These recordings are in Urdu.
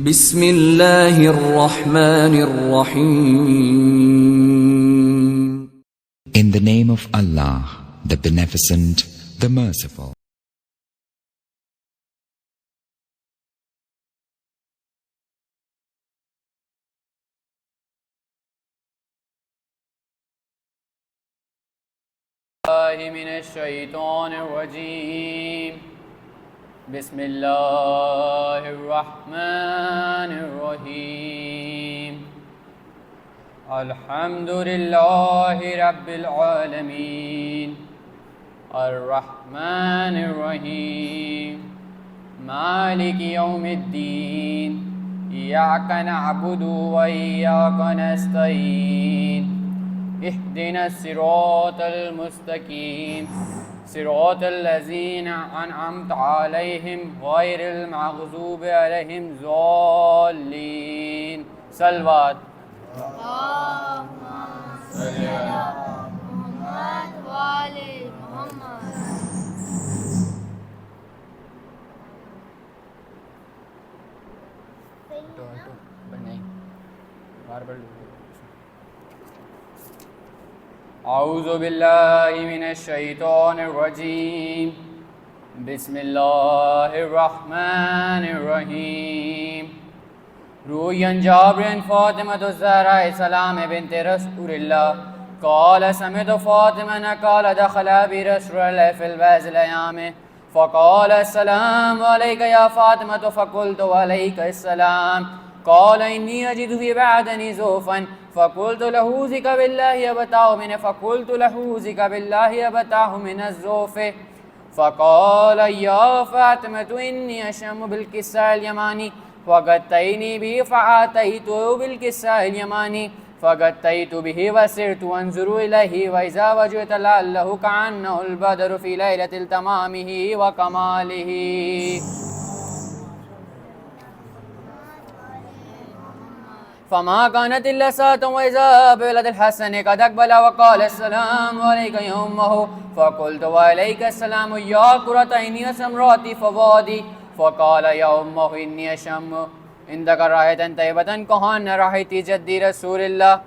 بسم اللہ الرحمن الرحیم. In the name of Allah, the Beneficent, the Merciful. من الشیطان الرجیم. بسم اللہ الرحمن الرحیم. الحمد للہ رب العالمین الرحمن الرحیم مالک یوم الدین. ایاک نعبد و ایاک نستعین. اهدنا الصراط المستقیم صراط الذین انعمت علیہم غیر المغضوب علیہم الضالین. صلوات. صلی اللہ محمد وآل محمد. اعوذ باللہ من الشیطان الرجیم. بسم اللہ الرحمن الرحیم. روی عن جابر فاطمة الزهراء سلام بنت رسول الله قال سمعت فاطمة قال دخل أبي رسول الله في البعض الأيام فقال السلام عليك يا فاطمة فقلت وعليك السلام. قال إني أجد في بعدني زوفا فقلت له ذك بالله يبتاه منه فقلت له ذك بالله يبتاه من الزوف. فقال يا فاطمة إني أشم بالكساء اليماني فغطيني به فآتيت بالكساء اليماني فغطيت به وسرت وانظر إليه وإذا وجدت لعله كأنه البدر في ليلة تمامه وكماله. فما كانت إلا ساعة وإذا بولد الحسن قد أقبل وقال السلام عليك يا أمه فقلت وعليك السلام يا قرة عيني وسمراتي فوادي. فقال يا أمه إني أشم عندك رائحة طيبة كأن رائحة جدي رسول الله.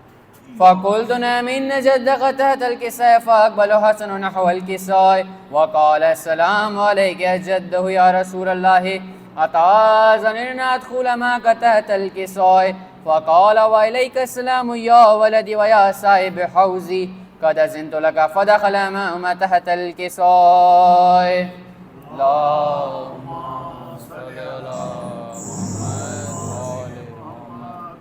فقلت نعم إن جدك تحت الكساء. فأقبل حسن نحو الكساء وقال السلام عليك يا جده يا رسول الله أتأذن أن أدخل معك تحت الكساء. فقال وإليك السلام يا ولدي ويا صاحب حوزي قد أذنت لك. فدخل معهما تحت الكساء. اللهم صل على محمد وآل محمد.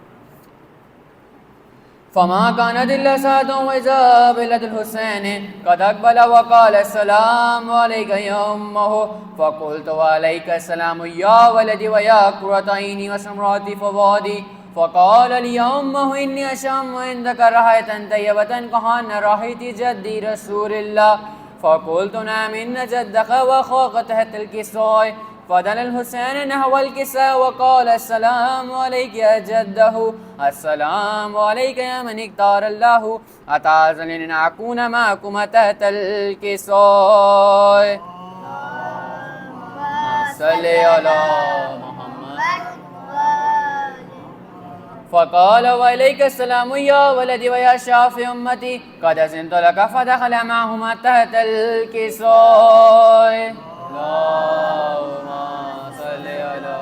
فما كانت إلا ساعة وإذا بلد الحسين قد أقبل وقال السلام عليك يا أمه فقلت وعليك السلام يا ولدي ويا قرة عيني وسمراتي فوادي. فقال لي أمه إني أشم عندك رائحة طيبة كأن رائحة جدي رسول الله. فقلت نعم إن جدك وأخاك تحت الكساء. فدنا الحسين نحو الكساء وقال السلام عليك يا جده السلام عليك يا من اختار الله أتأذن أن أكون معكم تحت الكساء. صل على محمد. فقال وإليك السلام يا ولدي ويا شافي أمتي قد أذنت لك. فدخل معهما تحت الكساء. اللهم صل على.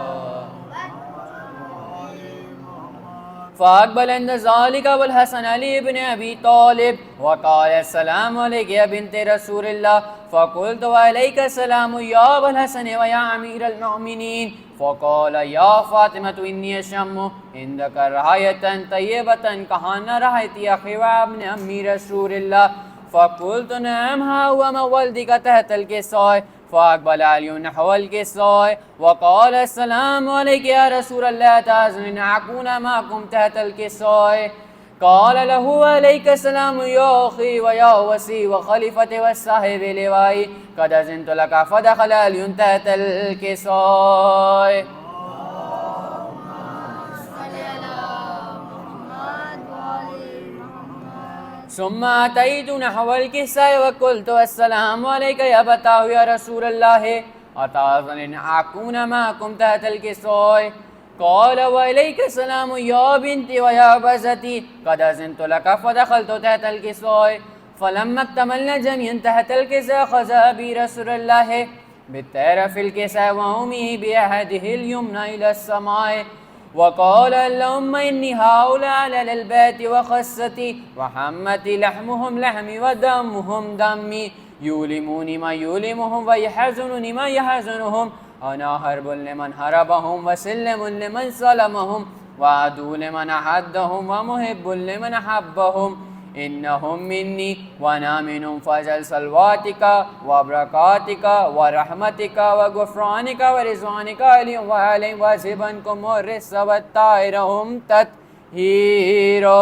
فأقبل عند ذلك أبو الحسن علي بن أبي طالب وقال السلام عليك يا بنت رسول الله. فقلت وعليك السلام يا أبا الحسن ويا أمير المؤمنين. فقال يا فاطمة إني أشم عندك رائحة طيبة كأن رائحة أخي وابن أمي رسول الله. فقلت نعم ها هو من ولدك تحت الكساء. فأقبل علي نحو الكساء وقال السلام عليك يا رسول الله أتأذن أن أكون معكم تحت الكساء. قال له عليك السلام يا أخي ويا وسي وخليفة والصاحب لوائي قد أذنت لك. فدخل علي تحت الكساء. ثم أتيت نحو الكساء وقلت السلام عليك يا أبتاه يا رسول الله أتأذن أن أكون معكم تحت الكساء. قال وعليك السلام يا بنتي ويا بزتي قد أذنت لك فدخلت تحت الكساء فلما اكتملنا جميعا تحت الكساء خذ أبي رسول الله بالطرف الكساء وأمي بيده اليمنى إلى السماء وقال اللهم إني هؤلاء على البيت وخستي وحمتي لحمهم لحمي ودمهم دمي يؤلموني ما يؤلمهم ويحزنني ما يحزنهم أنا حرب لمن حربهم وسلم لمن سلمهم وعدو لمن أحدهم ومحب لمن أحبهم إنهم مني وأنا منهم فجل صلواتك وبركاتك ورحمتك وغفرانك ورضوانك عليهم وعليهم وزبنكم والرس والطائرهم تطهيرا.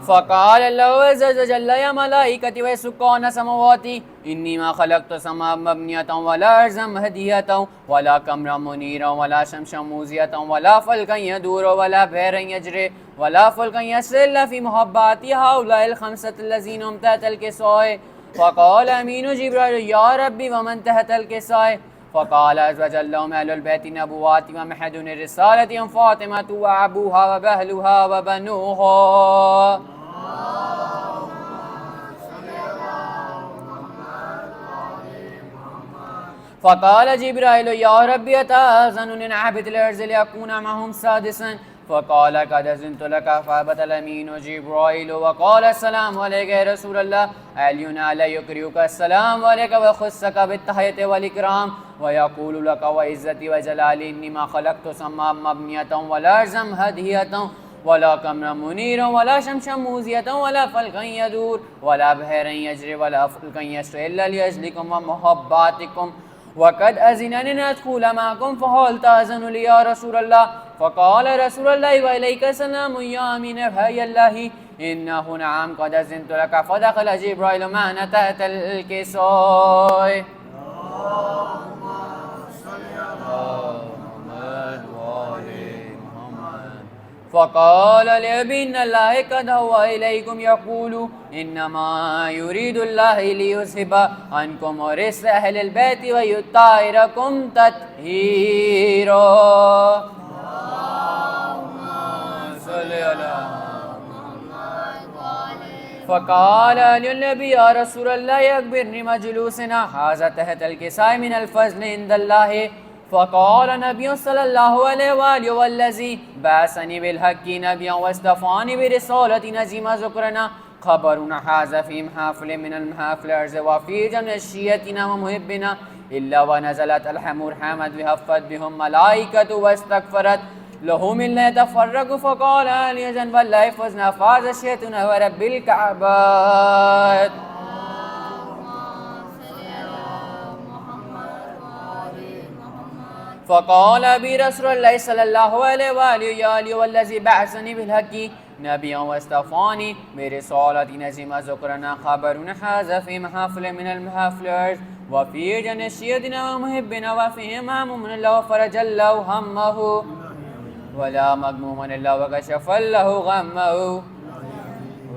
فقال الله عز وجل يا ملائكتي وسكان سماواتي إني ما خلقت سماء مبنية ولا أرضا مهدية ولا قمرا منيرا ولا شمسا موزية ولا فلكا يدور ولا بحرا يجري ولا فلكا يسر في محبات هؤلاء الخمسة الذين هم تحت الكساء. فقال أمين جبريل يا ربي ومن تحت الكساء؟ فقال عز وجل لهم أهل البيت نبوات ومحدون الرسالة هم فاطمة وأبوها وبهلها وبنوها. فقال جبرائيل يا ربي أتأذن لنعبد الأرض ليكون معهم سادسا؟ فقال قد أذنت لك فأبت الأمين جبرائيل وقال السلام عليك يا رسول الله علي علي يقرئك السلام عليك ويخصك بالتحية والإكرام ويقول لك وعزتي وجلالي إني ما خلقت سماء مبنية ولا أرضا مهدية ولا قمرا منيرا ولا شمسا موزية ولا فلكا يدور ولا بحرا يجري ولا فلكا يسري إلا لأجلكم ومحباتكم وقد أذنني أن أدخل معكم فهل تأذن لي يا رسول الله؟ فقال رسول الله وإليك السلام يا أمين بهي الله إنه نعم قد أذنت لك. فدخل جبرائيل معنا تحت الكساء. فقال لأبي إن الله قد هوى إليكم يقول إنما يريد الله ليذهب عنكم الرجس أهل البيت ويطهركم تطهيرا. فقال للنبي يا رسول الله أخبرني ما جلوسنا هذا تحت الكساء من الفضل عند الله. فقال النبي صلى الله عليه وآله والذي بعثني بالحق نبيا واصطفاني برسالة نزيم ذكرنا خبرنا هذا في محافل من المحافل الأرض وفي جميع شيعتنا ومحبنا إلا ونزلت الحمور حمد وهفت بهم ملائكة واستغفرت لهم إلا يتفرقوا. فقال علي جن والله فزنا فاز شيئتنا ورب الكعبات. فقال أبي رسول الله صلى الله عليه وآله يا علي والذي بعثني بالحق نبيا واصطفاني برسالة نزيم ذكرنا خبرنا هذا في محافل من المحافل الأرض وفي جن شيدنا ومحبنا وفيه مهم من الله فرج الله همه ولا مغموم إلا وكشف الله غمه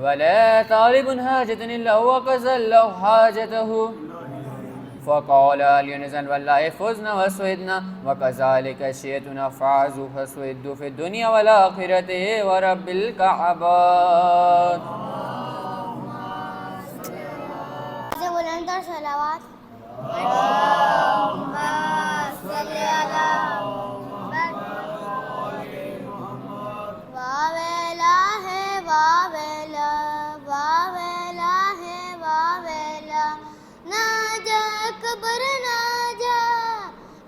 ولا طالب حاجة إلا وقضى الله حاجته. فقال علي نزل والله فزنا وسعدنا وكذلك شئتنا فعزوا فسعدوا في الدنيا والآخرة ورب الكعبات. صلوات واویلا ہے واویلا واویلا ہے واویلا نہ جا قبر نہ جا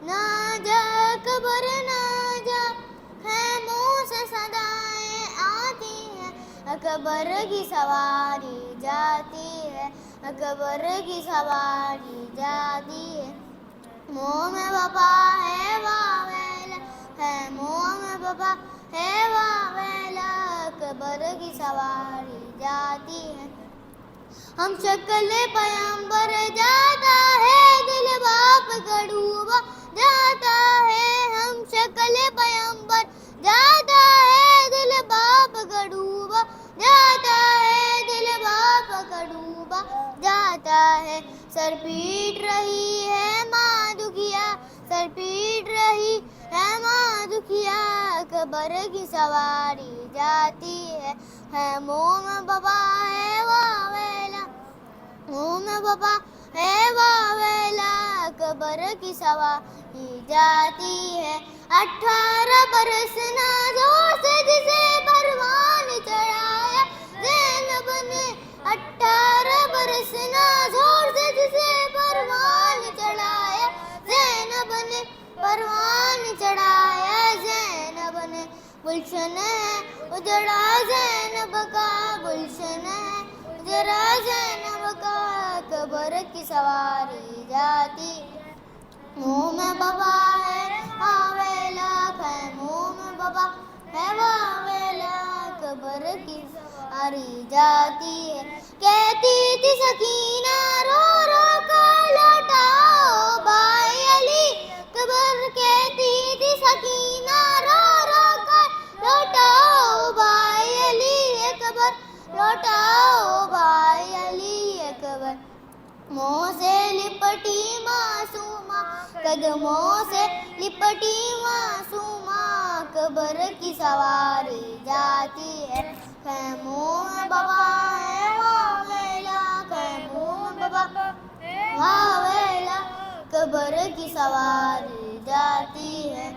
نہ جا قبر نہ جا خیموں سے صدائیں آتی ہیں قبر کی سواری جاتی ہے قبر کی سواری جاتی ہے. منہ میں وفا ہے واویلا ہے منہ میں وفا ہے واویلا قبر کی سواری جاتی ہے. ہم شکل پیمبر جاتا ہے دل باپ کا ڈوبا جاتا ہے. ہم شکل پیمبر جاتا ہے دل باپ کا ڈوبا جاتا ہے دل باپ کا ڈوبا جاتا ہے. ہے سر پیٹ رہی ہے ماں دکھیا سر پیٹ رہی ہے ماں دکھیا قبر کی سواری جاتی ہے موم بابا ہے واویلا موم بابا ہے واویلا قبر کی سواری جاتی ہے 18 برس نہ زور سے جسے پروان چڑھایا زینب نے 18 برس نہ زور سے جسے پروان چڑھایا زینب نے پروان چڑھایا زینب نے گلشن ہے اجڑا زینب کا گلشن ہے اجڑا زینب کا قبر کی سواری جاتی موم بابا ہے واویلا موم بابا ہے واویلا قبر کی سواری جاتی ہے کہتی تھی سکینہ رو رو کر لوٹاؤ بھائی علی قبر کہتی تھی سکینہ رو رو کر لوٹاؤ بھائی علی قبر لوٹاؤ بھائی علی قبر منہ سے لپٹی معصومہ قدموں سے لپٹی معصومہ قبر کی سواری جاتی ہے موم بابا ہے واویلا موم بابا واویلا قبر کی سواری جاتی ہے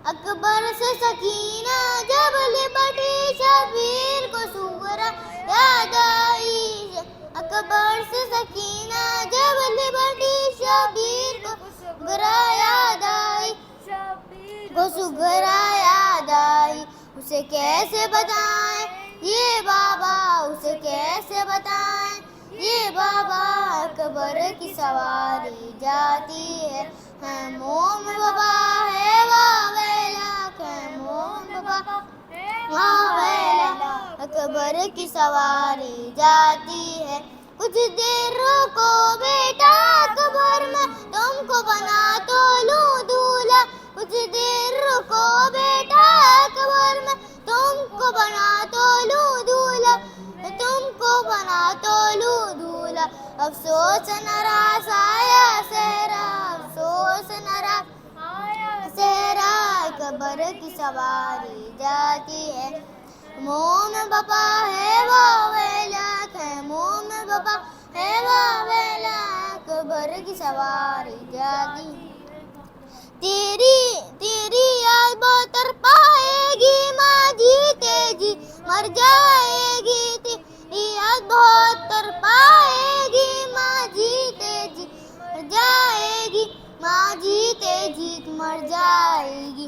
اکبر سے سکینہ جب لپٹی شبیر کو سغرا یاد آئی اکبر سے سکینہ جب لپٹی شبیر کو سغرا یاد آئی کو سغرا یاد آئی اسے کیسے بتائیں یہ بابا اسے کیسے بتائیں یہ بابا قبر کی سواری جاتی ہے موم بابا ہے واویلا موم بابا واویلا قبر کی سواری جاتی ہے کچھ دیر رکو بیٹا قبر میں تم کو بنا تو لوں دولہا کچھ دیر رکو بیٹا قبر میں تم کو بنا تو لوں دولہا تم کو بنا تو لوں دولہا افسوس ناراض آیا صحرا افسوس ناراض آیا صحرا قبر کی سواری جاتی ہے موم بابا ہے واویلا موم بابا ہے واویلا قبر کی سواری جاتی تیری یاد بہت تر پائے گی ماں جیتے جی مر جائے گی تیری یاد بہت تر پائے گی ماں جیتے جی مر جائے گی ماں جیتے جیت مر جائے گی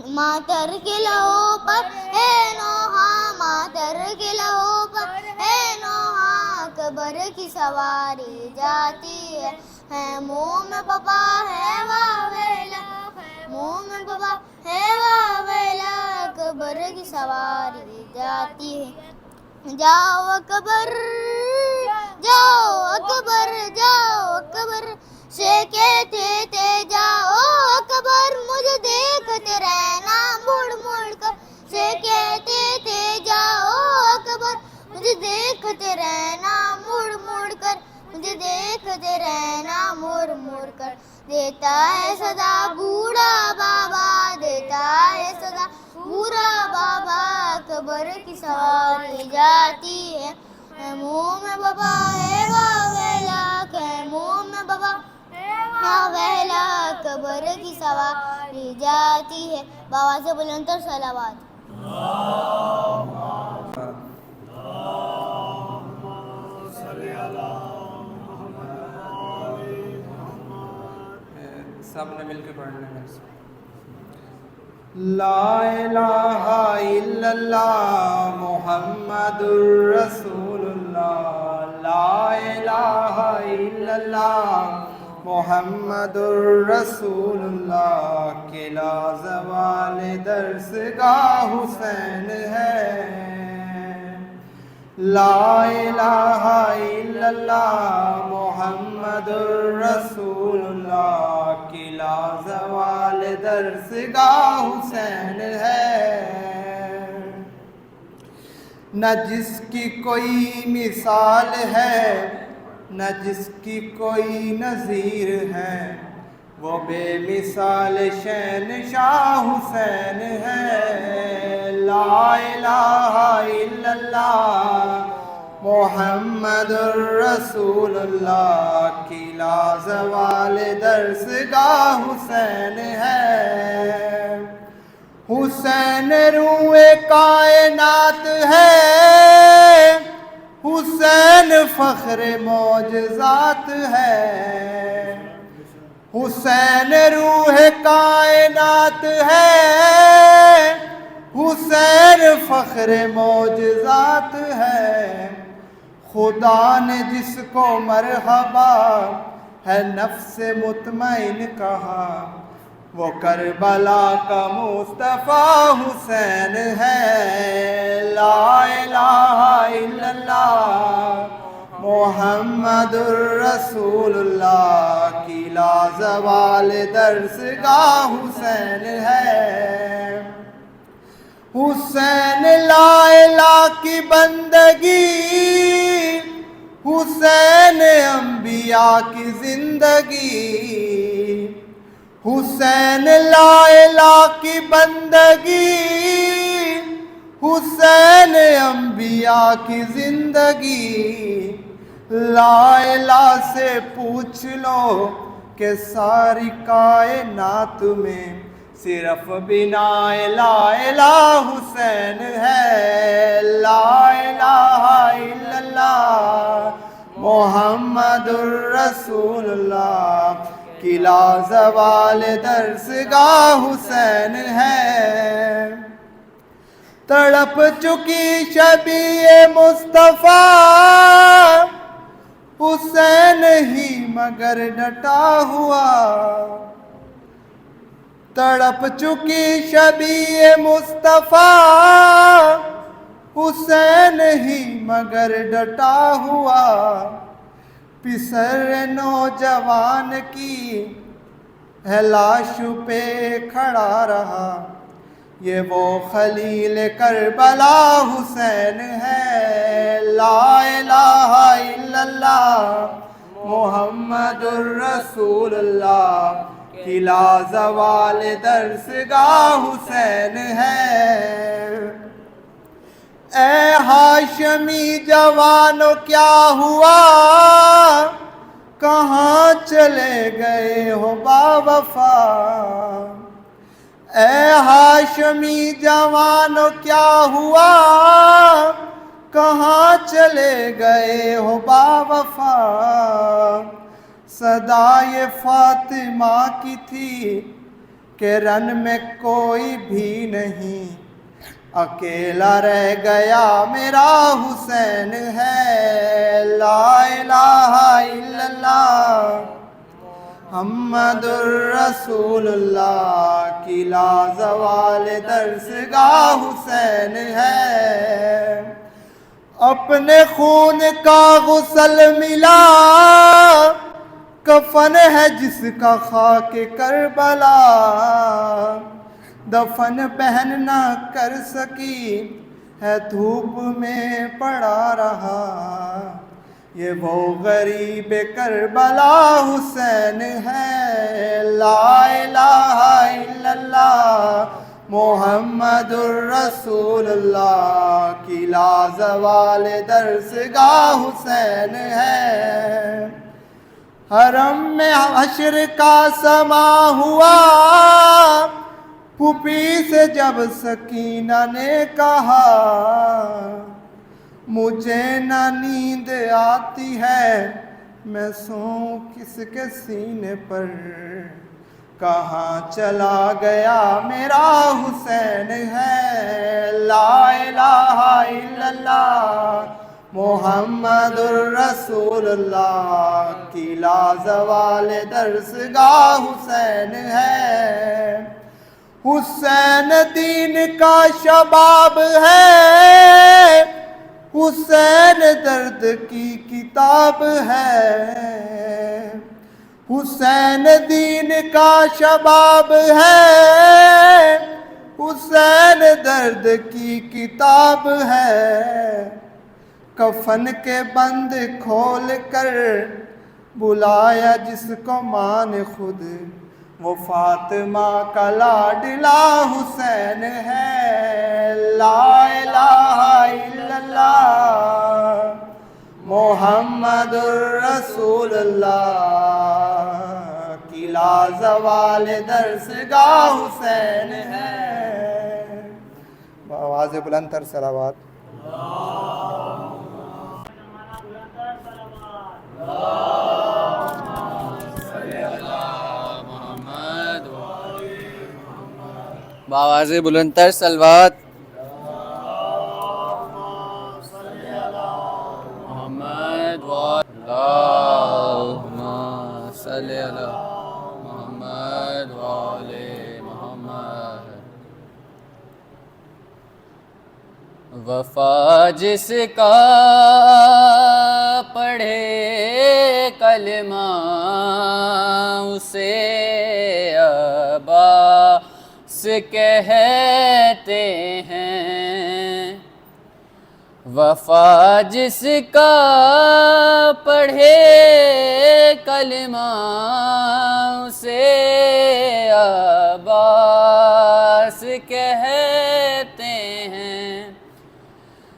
ماتر کے لہو پر ہے نوحہ ماتر کے لہو پر ہے نوحہ قبر کی سواری جاتی ہے موم بابا ہے واویلا موم بابا ہے واویلا قبر کی سواری جاتی ہے جاؤ اکبر جاؤ اکبر جاؤ اکبر سے کہتے تھے جاؤ اکبر مجھے دیکھتے رہنا مڑ مڑ کر سے کہتے تھے جاؤ اکبر مجھے دیکھتے رہنا مڑ مڑ کر مجھے دیکھتے رہنا مڑ مڑ کر دیتا ہے صدا بوڑھا بابا دیتا ہے صدا بوڑھا بابا قبر کی سواری جاتی ہے موم بابا ہے واویلا موم بابا واویلا قبر کی سواری جاتی ہے بابا سے بلندر صلوات سب نے مل کے پڑھنا ہے لا الہ الا اللہ محمد الرسول اللہ لا الہ الا اللہ محمد الرسول اللہ قلعہ زوال درسگاہ حسین ہے لا الہ الا اللہ محمد الرسول اللہ قلعہ زوال درسگاہ حسین ہے نہ جس کی کوئی مثال ہے نہ جس کی کوئی نظیر ہے، وہ بے مثال شہنشاہ حسین ہے۔ لا الہ الا اللہ محمد الرسول اللہ کی لازوال درسگاہ حسین ہے۔ حسین روح کائنات ہے، حسین فخر معجزات ہے۔ حسین روح کائنات ہے، حسین فخر معجزات ہے۔ خدا نے جس کو مرحبا ہے نفس مطمئن کہا، وہ کربلا کا مصطفیٰ حسین ہے۔ لا الہ الا اللہ محمد الرسول اللہ کی لازوال درسگاہ حسین ہے۔ حسین لا الہ کی بندگی، حسین انبیاء کی زندگی۔ حسین لا الہ کی بندگی، حسین انبیاء کی زندگی۔ لا الہ سے پوچھ لو کہ ساری کائنات میں صرف بنا لا الہ حسین ہے۔ لا الہ الا اللہ محمد الرسول اللہ کی لازوال درسگاہ حسین ہے۔ تڑپ چکی شبیہ مصطفیٰ حسین ہی مگر ڈٹا ہوا۔ تڑپ چکی شبیہ مصطفیٰ حسین ہی مگر ڈٹا ہوا۔ پسر نوجوان کی ہے لاش پہ کھڑا رہا، یہ وہ خلیل کربلا حسین ہے۔ لا الہ الا اللہ محمد الرسول اللہ کی لازوال درسگاہ حسین ہے۔ اے ہاشمی جوانو کیا ہوا، کہاں چلے گئے ہو با وفا۔ اے ہاشمی جوانو کیا ہوا، کہاں چلے گئے ہو با وفا۔ صدا یہ فاطمہ کی تھی کہ رن میں کوئی بھی نہیں، اکیلا رہ گیا میرا حسین ہے۔ لا الہ الا اللہ محمد الرسول اللہ کی لازوال درسگاہ حسین ہے۔ اپنے خون کا غسل ملا، کفن ہے جس کا خاک کربلا۔ دفن بہن نہ کر سکی ہے دھوپ میں پڑا رہا، یہ وہ غریب کربلا حسین ہے۔ لا الہ الا اللہ محمد الرسول اللہ کی لازوال درسگاہ حسین ہے۔ حرم میں حشر کا سما ہوا، پھوپھی سے جب سکینہ نے کہا، مجھے نہ نیند آتی ہے میں سوں کس کے سینے پر، کہاں چلا گیا میرا حسین ہے۔ لا الہ الا اللہ محمد الرسول اللہ کی لازوال درسگاہ حسین ہے۔ حسین دین کا شباب ہے، حسین درد کی کتاب ہے۔ حسین دین کا شباب ہے، حسین درد کی کتاب ہے۔ کفن کے بند کھول کر بلایا جس کو ماں نے خود، وہ فاطمہ کا لاڈلا حسین ہے۔ لا الہ الا اللہ محمد الرسول اللہ کی لازوال درسگاہ حسین ہے۔ بآواز بلند تر صلوات۔ بآواز بلند تر صلوات۔ محمد اللہم صلی علی محمد وآل محمد۔ وفا جس کا پڑھے کلمہ اسے عباس کہتے ہیں۔ وفا جس کا پڑھے کلمہ اسے عباس کہتے ہیں۔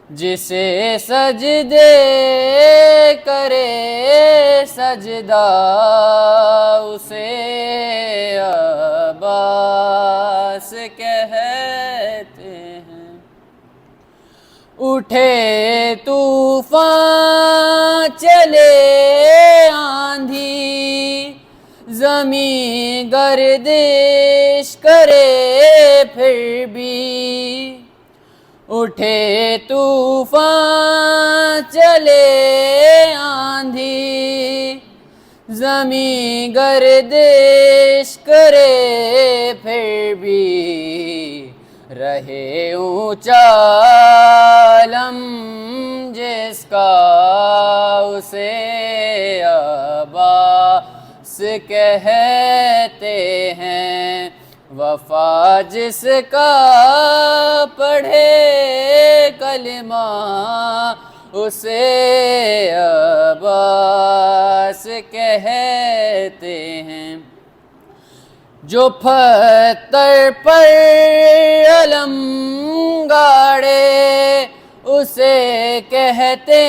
جسے سجدے کرے سجدہ اسے عباس کہتے ہیں۔ اٹھے طوفان چلے آندھی زمین گردش کرے پھر بھی، اٹھے طوفان چلے آندھی زمین گردش کرے پھر بھی، رہے اونچا علم جس کا اسے عباس کہتے ہیں۔ وفا جس کا پڑھے کلمہ اسے عباس کہتے ہیں۔ جو پتھر پر علم گاڑے اسے کہتے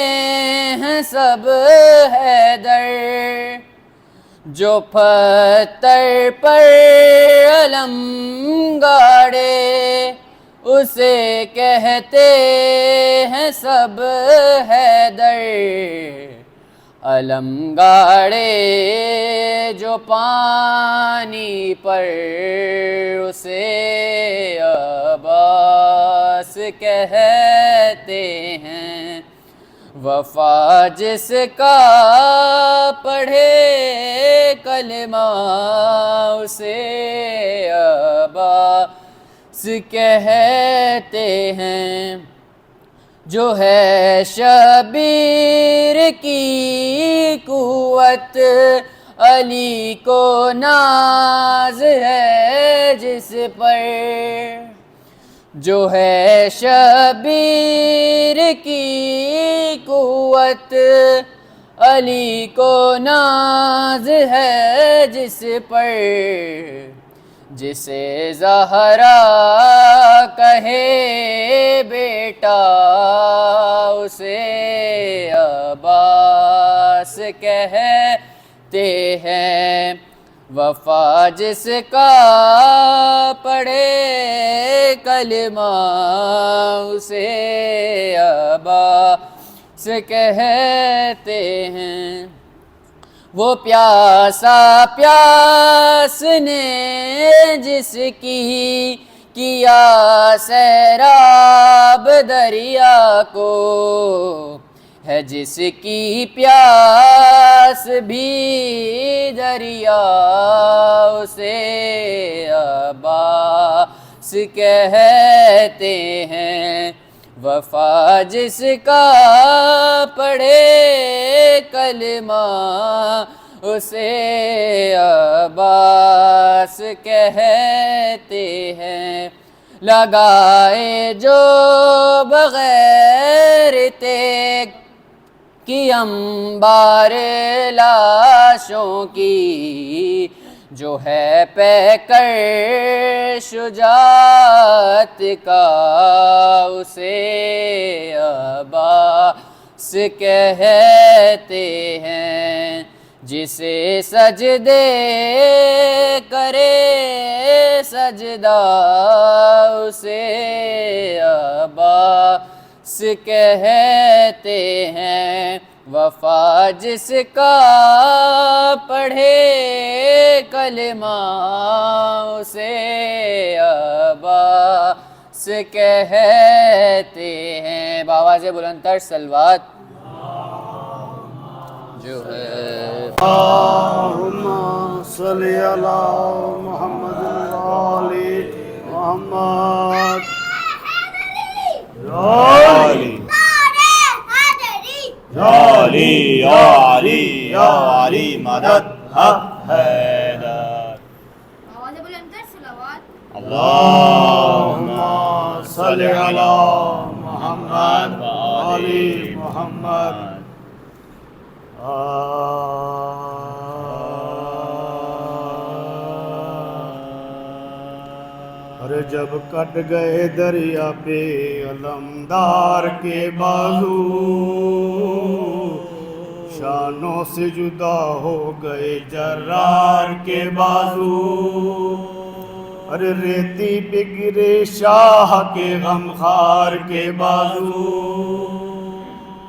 ہیں سب حیدر۔ جو پتھر پر علم گاڑے اسے کہتے ہیں سب حیدر۔ علم گاڑے جو پانی پر اسے عباس کہتے ہیں۔ وفا جس کا پڑھے کلمہ اسے عباس کہتے ہیں۔ جو ہے شبیر کی قوت علی کو ناز ہے جس پر، جو ہے شبیر کی قوت علی کو ناز ہے جس پر، جسے زہرا کہے بیٹا اسے عباس کہتے ہیں۔ وفا جس کا پڑھے کلمہ اسے عباس کہتے ہیں۔ وہ پیاسا پیاس نے جس کی کیا سیراب دریا کو، ہے جس کی پیاس بھی دریا اسے عباس کہتے ہیں۔ وفا جس کا پڑھے کلمہ اسے عباس کہتے ہیں۔ لگائے جو بغیر تیگ کی انبار لاشوں کی، جو ہے پیکر شجاعت کا اسے عباس کہتے ہیں، جسے سجدے کرے سجدہ اسے عباس کہتے ہیں، وفا جس کا پڑھے کلمہ اسے عباس کہتے ہیں۔ بآواز بلندتر صلوات جو ہے اللہم صلی علی محمد وآل محمد۔ یا علی یا علی یا علی یا علی مدد حق حیدر۔ اللہم صلی علی محمد وآل محمد۔ ارے جب کٹ گئے دریا پہ علمدار کے بازو، شانوں سے جدا ہو گئے جرار کے بازو، ارے ریتی پہ گرے شاہ کے غمخوار کے بازو،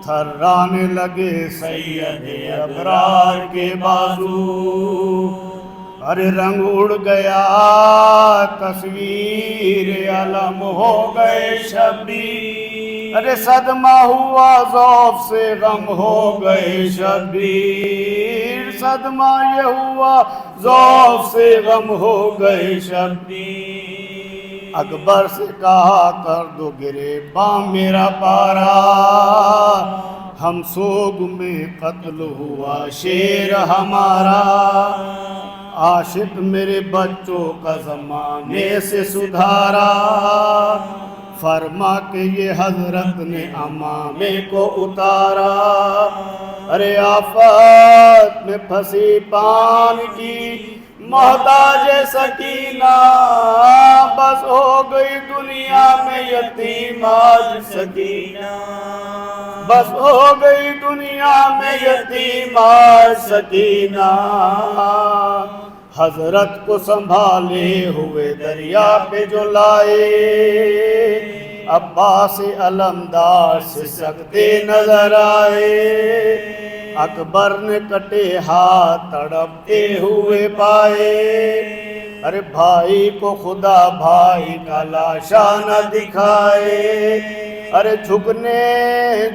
تھرانے لگے سید ابرار کے بازو، ارے رنگ اڑ گیا تصویر علم ہو گئے شبیر، ارے صدمہ ہوا ذوف سے غم ہو گئے شبیر، صدمہ یہ ہوا ذوف سے غم ہو گئے شبیر۔ اکبر سے کہا کر دو گرے بام میرا پارا، ہم سوگ میں قتل ہوا شیر ہمارا، عاشق میرے بچوں کا زمانے سے سدھارا، فرما کہ یہ حضرت نے امامے کو اتارا، ارے آفات میں پھنسی پان کی محتاج سکینہ، بس ہو گئی دنیا میں یتیم آج سکینہ، بس ہو گئی دنیا میں یتیم آج سکینہ، حضرت کو سنبھالے ہوئے دریا پہ جو لائے، عباس علمدار سے سکتے نظر آئے، اکبر نے کٹے ہاتھ تڑپتے ہوئے پائے، ارے بھائی کو خدا بھائی کا لاشا نہ دکھائے، ارے جھکنے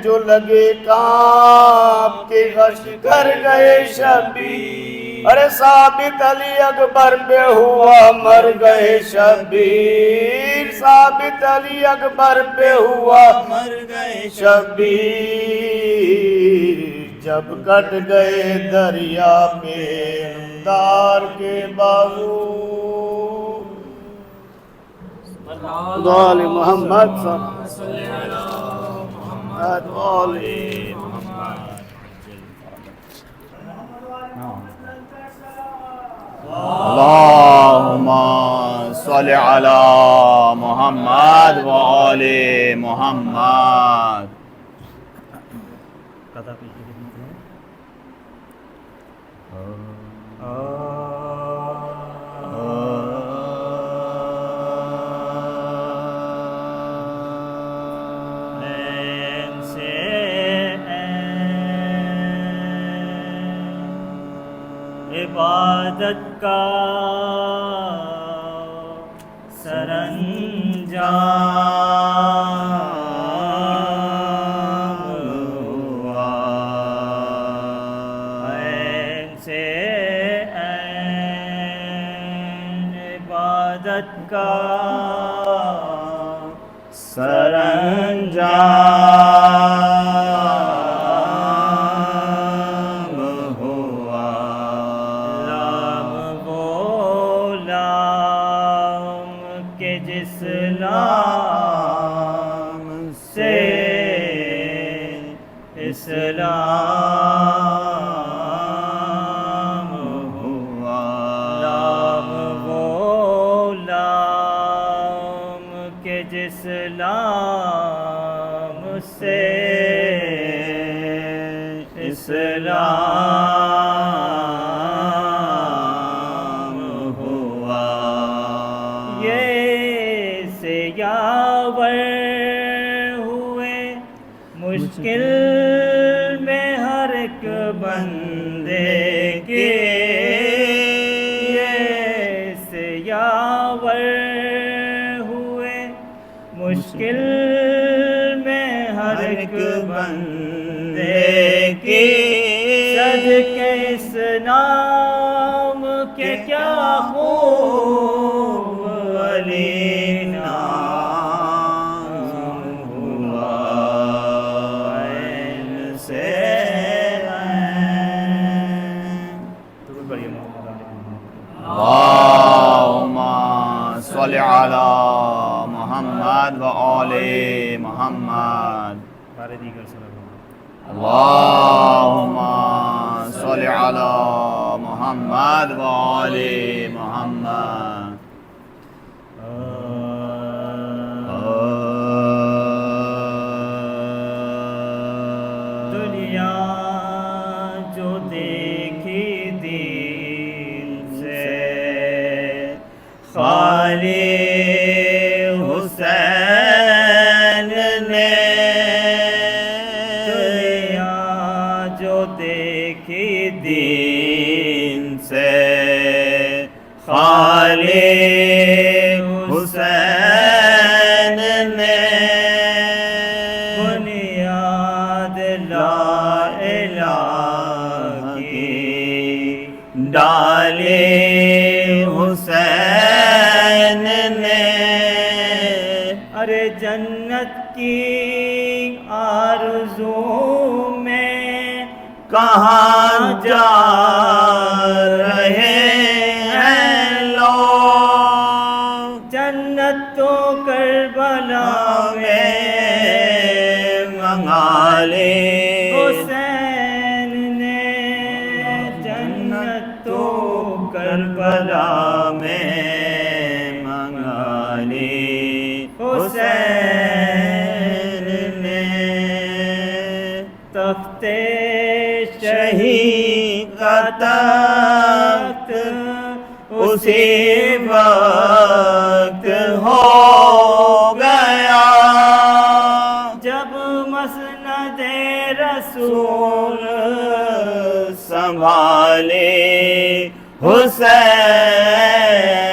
جو لگے کانپ کے غش کر گئے شبیر، ارے ثابت علی اکبر پہ ہوا مر گئے شبیر، ثابت علی اکبر پہ ہوا مر گئے شبیر، جب کٹ گئے دریا پہ دار کے بازو۔ علی محمد صلی اللہ علیہ اللہم صلی علی محمد وآل محمد۔ عبادت کا سرانجام ہوا، عین سے عین عبادت کا سرانجام ہوا، لام وہ لام کے جس لام سے اسلام ہوا لام وہ لام کہ جس لام سے اسلام ہوا یہ سے یاور ہوئے مشکل میں ہر ایک بندے کے یہ سے یاور ہوئے مشکل میں ہر ایک بندے کی صدقے اس نام کے کیا خوب علی نام ہوا عین سے عین اللہم صلی علی محمد و آل محمد اللہم صلی علی محمد و آل محمد دنیا جو دیکھی دین سے خالی حسین نے دنیا جو دیکھی دین سے خالی حسین نے بنیاد لا الہ کی ڈالی حسین نے ارے جنت کی آرزو میں کہاں جا رہے ہیں لوگ جنت تو کربلا میں منگا لے حسین نے جنت تو کربلا میں منگا لی حسین نے تخت شہید کا تخت اسی وقت ہو گیا جب مسند رسول سنبھالے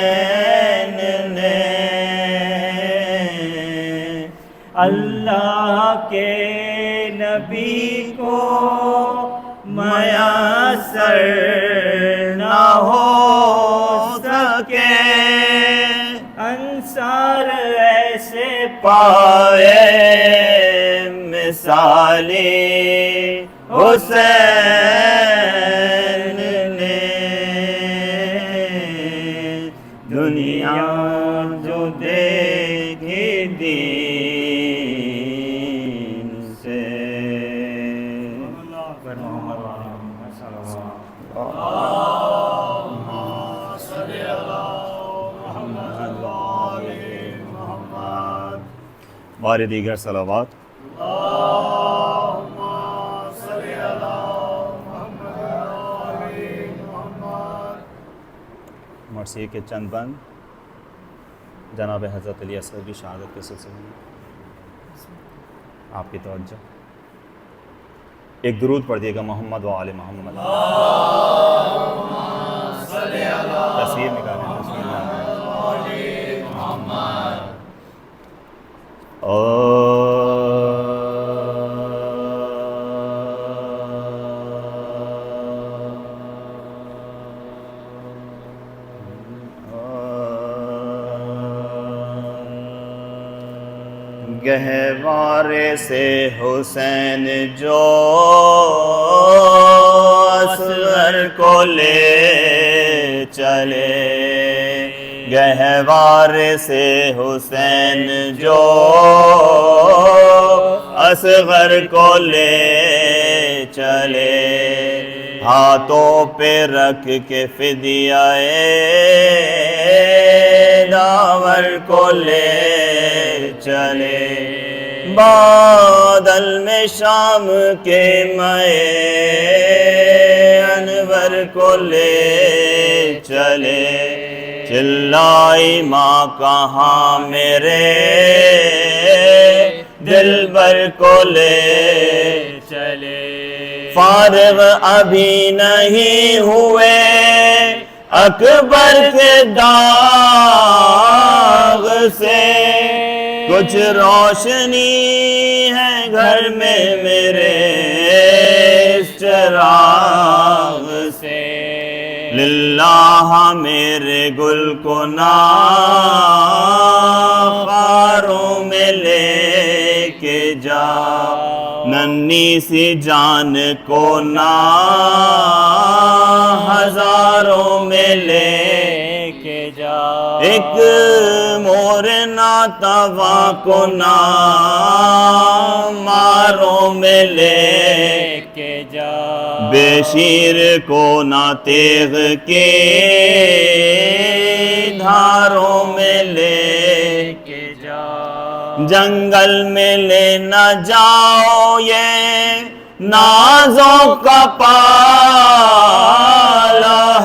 حسین نے اللہ کے نبی کو میسر نہ ہو سکے انصار ایسے پائے مثالی حسین نے دنیا جو دیکھی دین سے بار دیگر صلوات مرثیے کے چند بند جناب حضرت علی اصغر کی شہادت کے سلسلے میں آپ کی توجہ ایک درود پڑھ دیے گا محمد و آل محمد تصویر نکالیں بسم اللہ گہوارے سے حسین جو اصغر کو لے چلے گہوارے سے حسین جو اصغر کو لے چلے ہاتھوں پہ رکھ کے فدیہ داور کو لے چلے بادل میں شام کے مئے انور کو لے چلے چلائی ماں کہاں میرے دلبر کو لے چلے فارغ ابھی نہیں ہوئے اکبر کے داغ سے کچھ روشنی ہے گھر میں میرے اس چراغ سے للہ میرے گل کو خاروں میں لے کے جا ننھی سی جان کو ہزاروں میں لے کے جا ایک مور ناتوا کو ماروں میں لے کے جا بے شیر کو نہ تیغ کے دھاروں میں لے کے جا جنگل میں لے نہ جاؤ یہ نازوں کا پالا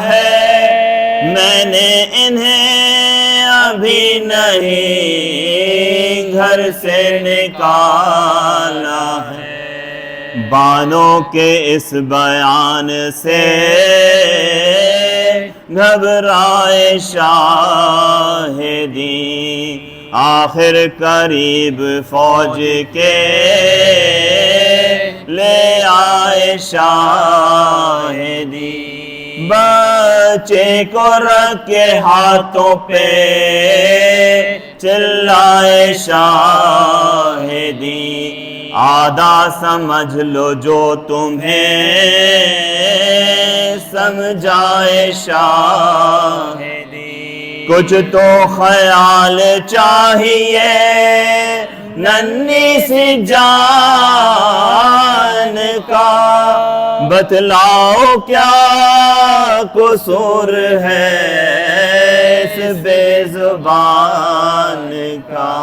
ہے میں نے انہیں ابھی نہیں گھر سے نکالا ہے بانوں کے اس بیان سے گھبرائے شاہدی آخر قریب فوج کے لے آئے شاہدی بچے کو رکھ کے ہاتھوں پہ چلائے شاہدی آدھا سمجھ لو جو تمہیں سمجھائے شاہدی کچھ تو خیال چاہیے ننھی سی جان کا بتلاؤ کیا قصور ہے اس بے زبان کا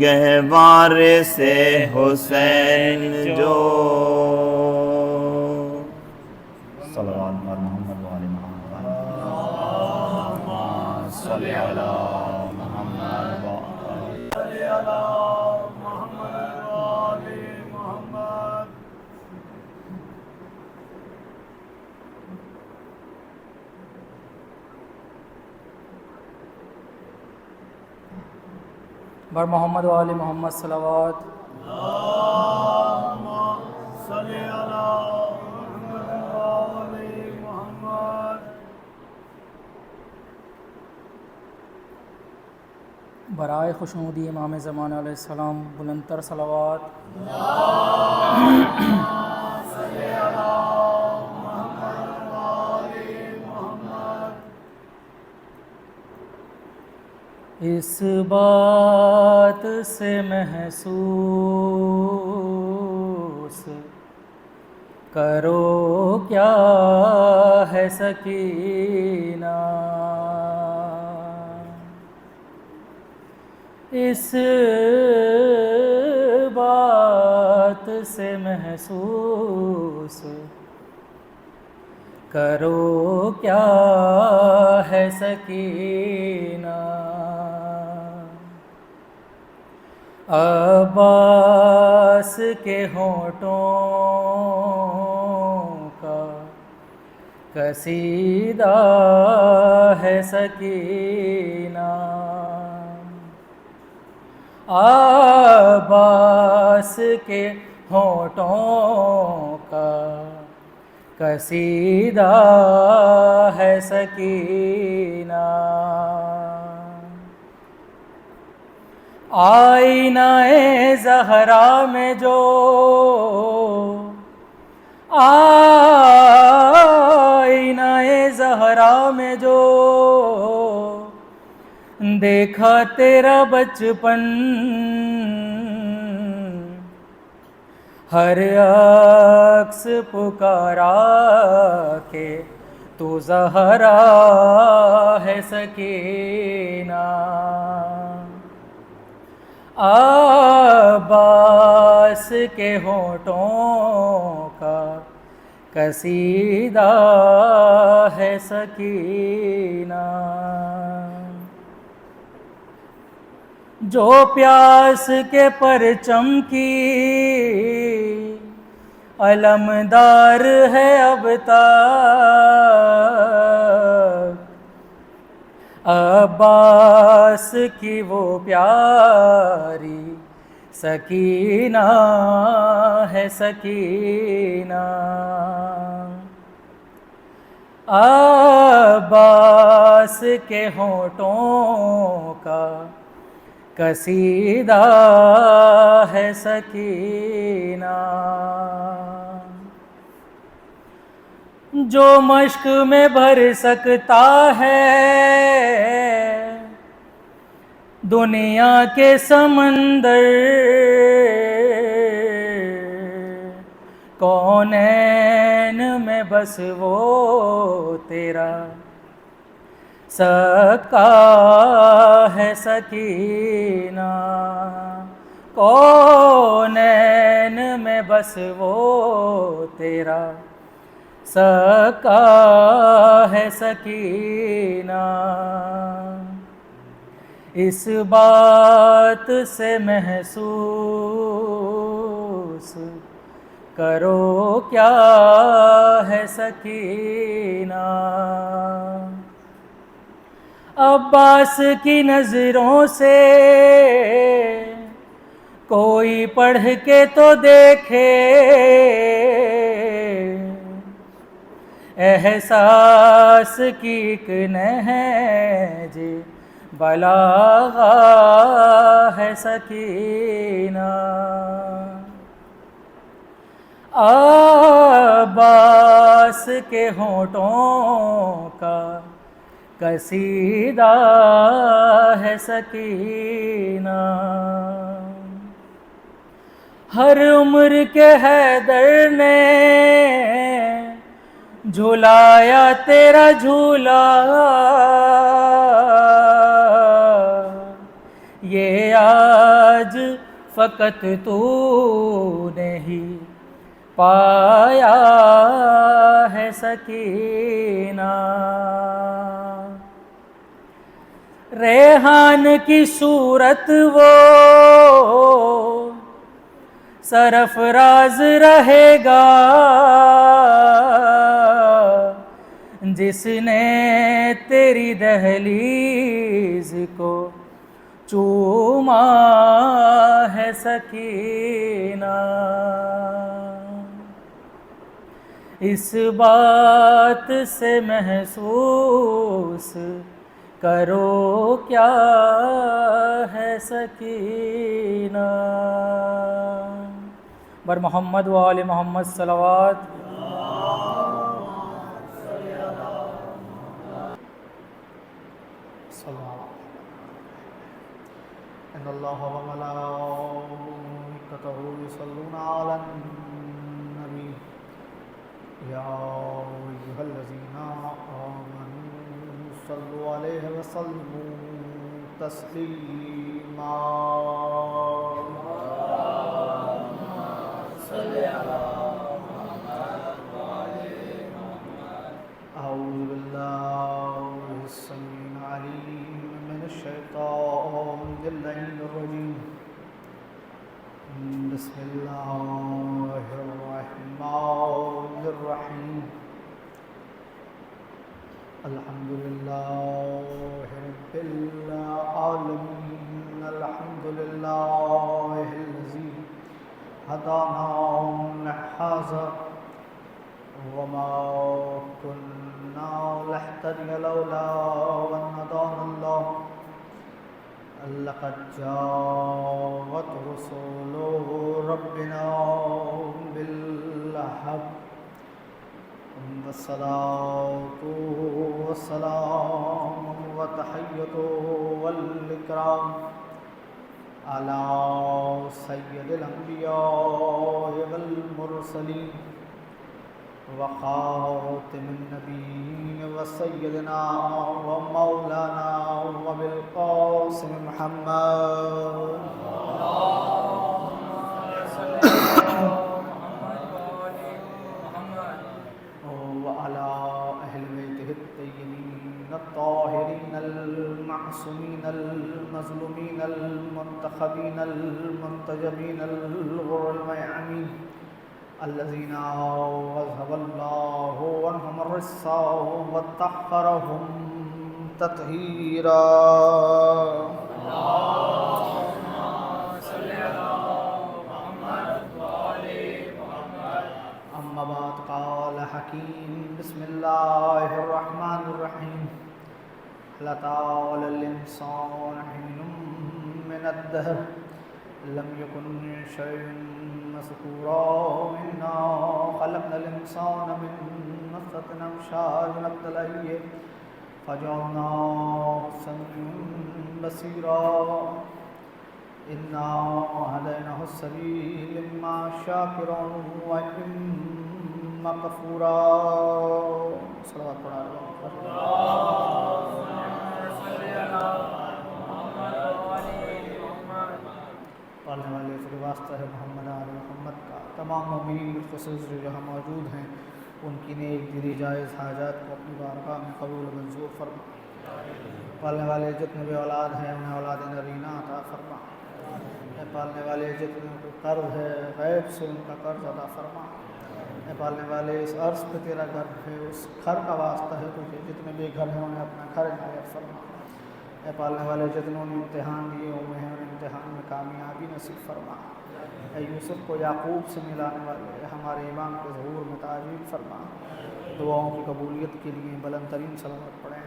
گہوار سے حسین جو صلوات محمد وعلی محمد صلی علی محمد صلی علی محمد وعلی محمد بر محمد و آل محمد صلوات اللہم صلی علی محمد وآل محمد برائے خوشنودی امام زمان علیہ السلام بلندتر صلوات اس بات سے محسوس کرو کیا ہے سکینہ اس بات سے محسوس کرو کیا ہے سکینہ عباس کے ہونٹوں کا قصیدہ ہے سکینہ عباس کے ہونٹوں کا قصیدہ ہے سکینہ آئینہ زہرا میں جو آئینہ زہرا میں جو دیکھا تیرا بچپن ہر عکس پکارا کہ تو زہرا ہے سکینہ، عباس کے ہونٹوں کا قصیدہ ہے سکینہ، جو پیاس کے پرچم کی علمدار ہے اب تک، عباس کی وہ پیاری سکینہ ہے سکینہ، عباس کے ہونٹوں کا قصیدہ ہے سکینہ، جو مشق میں بھر سکتا ہے دنیا کے سمندر، کونین میں بس وہ تیرا سکا ہے سکینہ، کونین میں بس وہ تیرا سکا ہے سکینہ، اس بات سے محسوس کرو کیا ہے سکینہ، عباس کی نظروں سے کوئی پڑھ کے تو دیکھے، احساس کی ایک نہج بلاغہ ہے سکینہ، عباس کے ہونٹوں کا قصیدہ ہے سکینہ، ہر عمر کے حیدر نے جھلایا تیرا جھولا، یہ آج فقط تو نے ہی پایا ہے سکینہ، ریحان کی صورت وہ سرفراز رہے گا جس نے تیری دہلیز کو چوما ہے سکینہ، اس بات سے محسوس کرو کیا ہے سکینہ، بر محمد و آل محمد صلوات۔ ان اللہ و ملائکتہ یصلون علی النبی یا ایھا الذین آمنوا صلوا علیہ وسلموا تسلیما، اعوذ باللہ السمیع العلیم من الشیطان اللعین الرجیم، بسم اللہ الرحمن الرحیم، الحمد للہ رب العالمین، الحمد للہ الذی ہدانا لہذا وما كنا لنهتدي لولا أن هدانا الله، لقد جاءت رسل ربنا بالحق، والصلاة والسلام والتحية والإكرام على سيد الأنبياء والمرسلين وخاتم النبيين وسيدنا ومولانا وبالقاسم محمد وعلى أهل بيته الطيبين الطاهرين المعصومين المظلومين المنتخبين المنتجبين الغر الميامين الذين أذهب الله عنهم الرجس وطهرهم تطهيرا. أما بعد قال حكيم بسم الله الرحمن الرحيم هل أتى على الإنسان حين من الدهر لم يكن شيئا مذكورا إنا خلقنا الإنسان من نطفة أمشاج نبتليه فجعلناه سميعا بصيرا إنا هديناه السبيل إما شاكرا وإما كفورا. صلوات پڑھا پڑھنے والے سے واسطہ ہے محمد آل محمد کا. تمام مومنین بالخصوص جو یہاں موجود ہیں ان کی نیک دلی جائز حاجات کو اپنی بارگاہ میں قبول منظور فرما. پالنے والے جتنے بھی اولاد ہیں انہیں اولاد نرینہ عطا فرما. پالنے والے جتنے کو قرض ہے غیب سے ان کا قرض ادا فرما. پالنے والے اس عرض پہ تیرا گھر ہے اس گھر کا واسطہ ہے تجھے جتنے بھی گھر ہیں انہیں اپنا گھر عنایت فرما. پالنے والے جتنوں نے امتحان دیے ہوئے ہیں اور امتحان میں کامیابی نصیب فرما. اے یوسف کو یعقوب سے ملانے والے ہمارے امام کے ظہور میں تعجیل فرما. دعاؤں کی قبولیت کے لیے بلند ترین صلوات پڑھیں.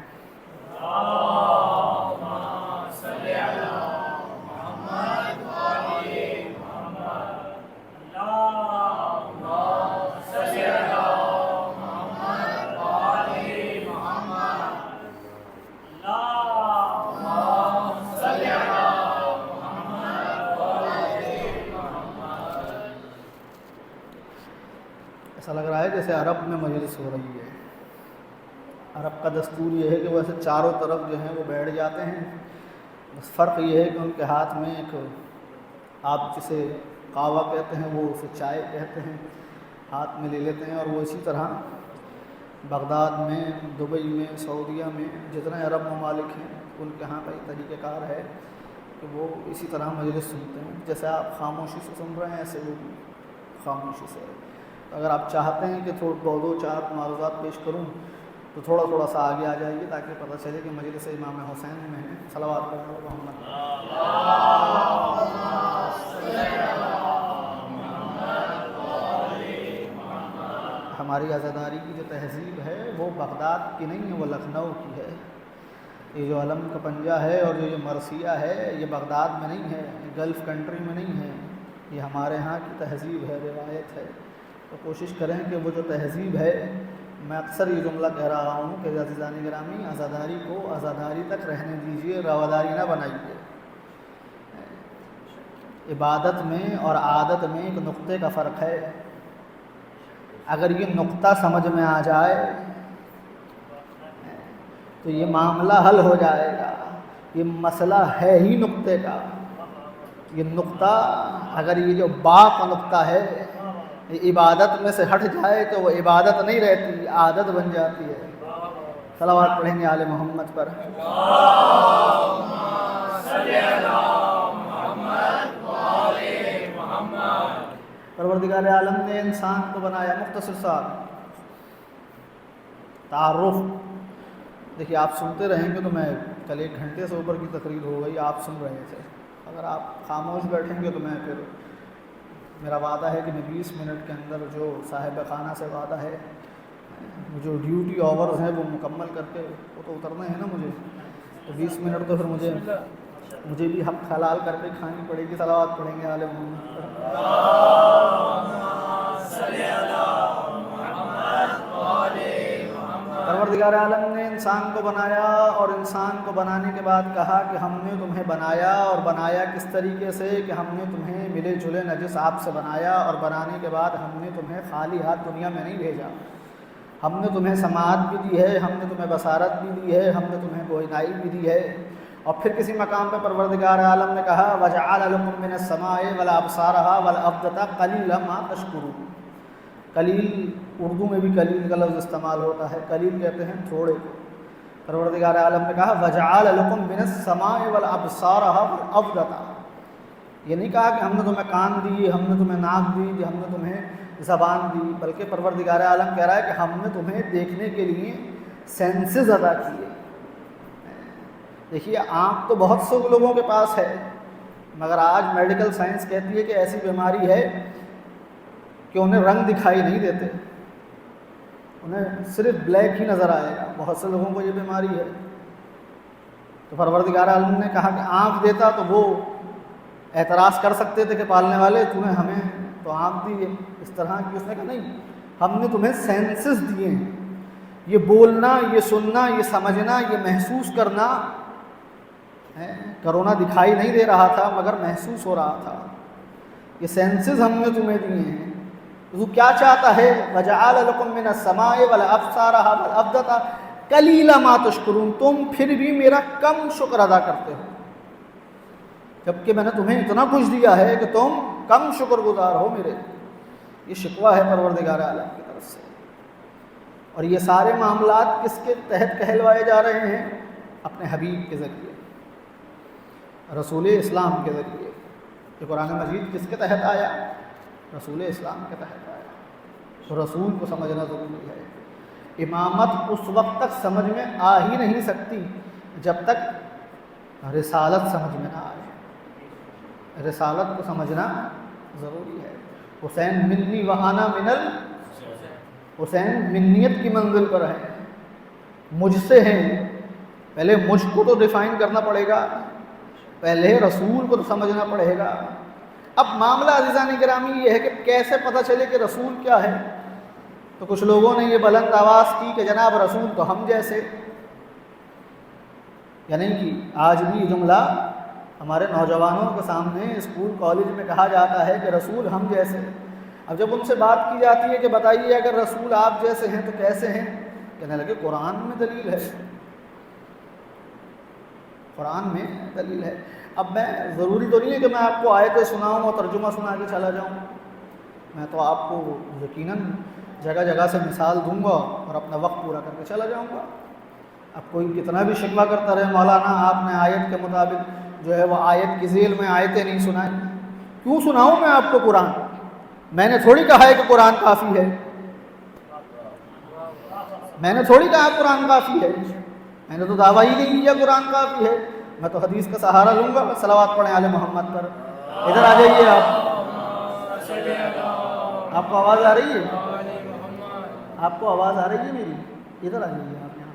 ایسا لگ رہا ہے جیسے عرب میں مجلس ہو رہی ہے. عرب کا دستور یہ ہے کہ وہ ایسے چاروں طرف جو ہیں وہ بیٹھ جاتے ہیں. بس فرق یہ ہے کہ ان کے ہاتھ میں ایک آپ جسے قہوہ کہتے ہیں وہ اسے چائے کہتے ہیں ہاتھ میں لے لیتے ہیں. اور وہ اسی طرح بغداد میں دبئی میں سعودیہ میں جتنے عرب ممالک ہیں ان کے ہاں کا ایک طریقہ کار ہے کہ وہ اسی طرح مجلس سنتے ہیں. جیسے آپ خاموشی سے سن رہے ہیں ایسے وہ بھی خاموشی سے. اگر آپ چاہتے ہیں کہ دو چار معروضات پیش کروں تو تھوڑا تھوڑا سا آگے آ جائیے تاکہ پتہ چلے کہ مجلس امام حسین میں ہے. صلوات پڑھیں محمد. ہماری عزاداری کی جو تہذیب ہے وہ بغداد کی نہیں ہے، وہ لکھنؤ کی ہے. یہ جو علم کا پنجہ ہے اور جو یہ مرثیہ ہے یہ بغداد میں نہیں ہے، گلف کنٹری میں نہیں ہے. یہ ہمارے ہاں کی تہذیب ہے، روایت ہے. تو کوشش کریں کہ وہ جو تہذیب ہے، میں اکثر یہ جملہ کہہ رہا ہوں کہ عزیزان گرامی عزاداری کو عزاداری تک رہنے دیجیے، رواداری نہ بنائیے. عبادت میں اور عادت میں ایک نقطے کا فرق ہے. اگر یہ نقطہ سمجھ میں آ جائے تو یہ معاملہ حل ہو جائے گا. یہ مسئلہ ہے ہی نقطے کا. یہ نقطہ اگر یہ جو با کا نقطہ ہے یہ عبادت میں سے ہٹ جائے تو وہ عبادت نہیں رہتی، عادت بن جاتی ہے. صلوات پڑھیں گے آل محمد پر. پروردگار عالم نے انسان کو بنایا. مختصر سا تعارف دیکھیے، آپ سنتے رہیں گے تو میں کل 1 گھنٹے سے اوپر کی تقریر ہو گئی، آپ سن رہے تھے. اگر آپ خاموش بیٹھیں گے تو میں پھر میرا وعدہ ہے کہ میں 20 منٹ کے اندر جو صاحب خانہ سے وعدہ ہے جو ڈیوٹی آورز ہیں وہ مکمل کر کے وہ تو اترنا ہے نا مجھے. تو 20 منٹ تو پھر مجھے بھی حق حلال کر کے کھانی پڑے گی. صلوات پڑھیں گے آل محمد. پروردگار عالم نے انسان کو بنایا اور انسان کو بنانے کے بعد کہا کہ ہم نے تمہیں بنایا، اور بنایا کس طریقے سے کہ ہم نے تمہیں ملے جلے نجس آپ سے بنایا، اور بنانے کے بعد ہم نے تمہیں خالی ہاتھ دنیا میں نہیں بھیجا، ہم نے تمہیں سماعت بھی دی ہے، ہم نے تمہیں بصارت بھی دی ہے، ہم نے تمہیں گوہنائی بھی دی ہے۔ اور پھر کسی مقام پہ پروردگار عالم نے کہا وَجَعَلَ لَكُم مِّنَ السَّمَاءِ وَالْأَبْصَارَ وَالْأَفْئِدَةَ قَلِيلًا مَا تَشْكُرُونَ۔ قلیل، اردو میں بھی قلیل کا لفظ استعمال ہوتا ہے، قلیل کہتے ہیں تھوڑے کو۔ پروردگار عالم نے کہا وَجَعَلَ لَكُم مِّنَ السَّمَاءِ وَالْأَبْصَارَ وَالْأَفْئِدَةَ، یہ نہیں کہا کہ ہم نے تمہیں کان دیے، ہم نے تمہیں ناک دی، ہم نے تمہیں زبان دی، بلکہ پروردگار عالم کہہ رہا ہے کہ ہم نے تمہیں دیکھنے کے لیے سینسز عطا کیے۔ دیکھیے آنکھ تو بہت سے لوگوں کے پاس ہے، مگر آج میڈیکل سائنس کہتی ہے کہ ایسی بیماری ہے کہ انہیں رنگ دکھائی نہیں دیتے، انہیں صرف بلیک ہی نظر آئے گا، بہت سے لوگوں کو یہ بیماری ہے۔ تو پروردگار عالم نے کہا کہ آنکھ دیتا تو وہ اعتراض کر سکتے تھے کہ پالنے والے تو نے ہمیں تو آنکھ دی ہے اس طرح کی، اس نے کہا نہیں، ہم نے تمہیں سینسز دیے ہیں، یہ بولنا، یہ سننا، یہ سمجھنا، یہ محسوس کرنا۔ کرونا دکھائی نہیں دے رہا تھا مگر محسوس ہو رہا تھا، یہ سینسز ہم نے تمہیں دیے ہیں۔ تو کیا چاہتا ہے وَجَعَلَ لَكُم مِّنَ السَّمَاءِ وَالْأَبْصَارَ وَالْأَفْئِدَةَ قَلِيلًا مَا تَشْكُرُونَ، تم پھر بھی میرا کم شکر ادا کرتے ہو، جبکہ میں نے تمہیں اتنا کچھ دیا ہے کہ تم کم شکر گزار ہو میرے۔ یہ شکوہ ہے پروردگار عالم کی طرف سے۔ اور یہ سارے معاملات کس کے تحت کہلوائے جا رہے ہیں؟ اپنے حبیب کے ذریعے، رسول اسلام کے ذریعے۔ کہ قرآن مجید کس کے تحت آیا؟ رسول اسلام کے تحت آیا۔ تو رسول کو سمجھنا ضروری ہے۔ امامت اس وقت تک سمجھ میں آ ہی نہیں سکتی جب تک رسالت سمجھ میں نہ آئے۔ رسالت کو سمجھنا ضروری ہے۔ حسین منی وہانا منل، حسین منیت کی منزل پر ہے، مجھ سے ہیں۔ پہلے مجھ کو تو ڈیفائن کرنا پڑے گا، پہلے رسول کو تو سمجھنا پڑے گا۔ اب معاملہ عزیزان گرامی یہ ہے کہ کیسے پتہ چلے کہ رسول کیا ہے؟ تو کچھ لوگوں نے یہ بلند آواز کی کہ جناب رسول تو ہم جیسے، یا نہیں کی؟ آج بھی یہ جملہ ہمارے نوجوانوں کے سامنے اسکول کالج میں کہا جاتا ہے کہ رسول ہم جیسے۔ اب جب ان سے بات کی جاتی ہے کہ بتائیے اگر رسول آپ جیسے ہیں تو کیسے ہیں، کہنے لگے قرآن میں دلیل ہے، قرآن میں دلیل ہے۔ اب میں ضروری تو نہیں ہے کہ میں آپ کو آیتیں سناؤں اور ترجمہ سنا کے چلا جاؤں، میں تو آپ کو یقیناً جگہ جگہ سے مثال دوں گا اور اپنا وقت پورا کر کے چلا جاؤں گا۔ اب کوئی کتنا بھی شکوہ کرتا رہے مولانا آپ نے آیت کے مطابق جو ہے وہ آیت کی ذیل میں آیتیں نہیں سنائیں، کیوں سناؤں میں آپ کو قرآن؟ میں نے تھوڑی کہا ہے کہ قرآن کافی ہے، میں نے تھوڑی کہا قرآن کافی ہے، میں نے تو دعویٰ ہی نہیں کیا قرآن کافی ہے۔ میں تو حدیث کا سہارا لوں گا۔ صلوات پڑھیں آل محمد پر۔ ادھر آ جائیے آپ کو آواز آ رہی ہے؟ آپ کو آواز آ رہی ہے میری؟ ادھر آ جائیے آپ یہاں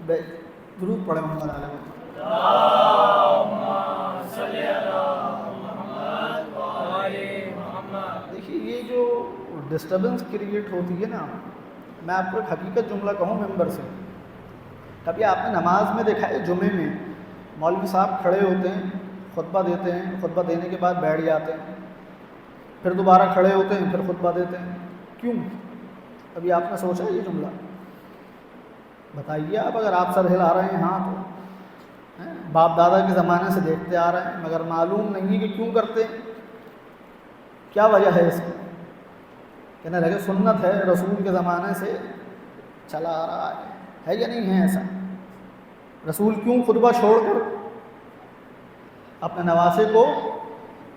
پر، درود پڑھیں محمد علیہ وسلم۔ دیکھیے یہ جو ڈسٹربنس کریٹ ہوتی ہے نا، میں آپ کو ایک حقیقت جملہ کہوں ممبر سے۔ کبھی آپ نے نماز میں دیکھا ہے جمعے میں مولوی صاحب کھڑے ہوتے ہیں، خطبہ دیتے ہیں، خطبہ دینے کے بعد بیٹھ جاتے ہیں، پھر دوبارہ کھڑے ہوتے ہیں، پھر خطبہ دیتے ہیں، کیوں؟ ابھی آپ نے سوچا یہ جملہ؟ بتائیے آپ، اگر آپ سر ہلا رہے ہیں ہاں تو باپ دادا کے زمانے سے دیکھتے آ رہے ہیں، مگر معلوم نہیں کہ کیوں کرتے، کیا وجہ ہے اس کی؟ کہنے لگے سنت ہے، رسول کے زمانے سے چلا آ رہا ہے یا نہیں ہے ایسا؟ رسول کیوں خطبہ چھوڑ کر اپنے نواسے کو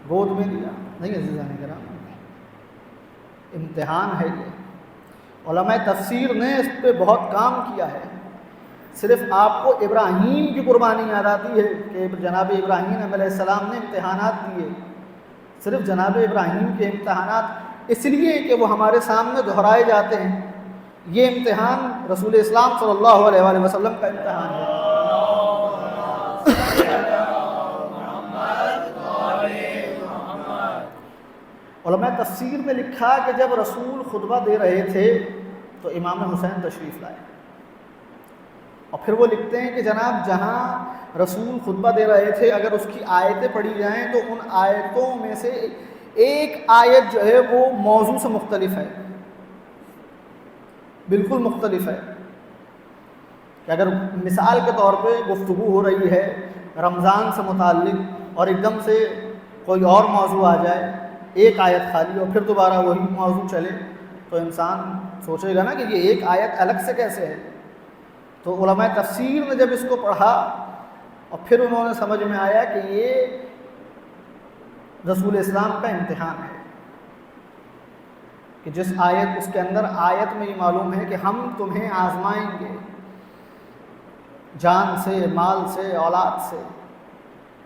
گود میں دیا؟ نہیں عزیزان کرام، امتحان ہے یہ۔ علماء تفسیر نے اس پہ بہت کام کیا ہے۔ صرف آپ کو ابراہیم کی قربانی یاد آتی ہے کہ جناب ابراہیم علیہ السلام نے امتحانات دیے، صرف جناب ابراہیم کے امتحانات اس لیے کہ وہ ہمارے سامنے دہرائے جاتے ہیں۔ یہ امتحان رسول اسلام صلی اللہ علیہ وآلہ وسلم کا امتحان ہے۔ علماء تفسیر نے لکھا کہ جب رسول خطبہ دے رہے تھے تو امام حسین تشریف لائے، اور پھر وہ لکھتے ہیں کہ جناب جہاں رسول خطبہ دے رہے تھے اگر اس کی آیتیں پڑھی جائیں تو ان آیتوں میں سے ایک آیت جو ہے وہ موضوع سے مختلف ہے، بالکل مختلف ہے. کہ اگر مثال کے طور پہ گفتگو ہو رہی ہے رمضان سے متعلق اور ایک دم سے کوئی اور موضوع آ جائے، ایک آیت خالی اور پھر دوبارہ وہی موضوع چلے، تو انسان سوچے گا نا کہ یہ ایک آیت الگ سے کیسے ہے. تو علماء تفسیر نے جب اس کو پڑھا اور پھر انہوں نے سمجھ میں آیا کہ یہ رسول اسلام کا امتحان ہے، کہ جس آیت اس کے اندر آیت میں یہ معلوم ہے کہ ہم تمہیں آزمائیں گے جان سے، مال سے، اولاد سے.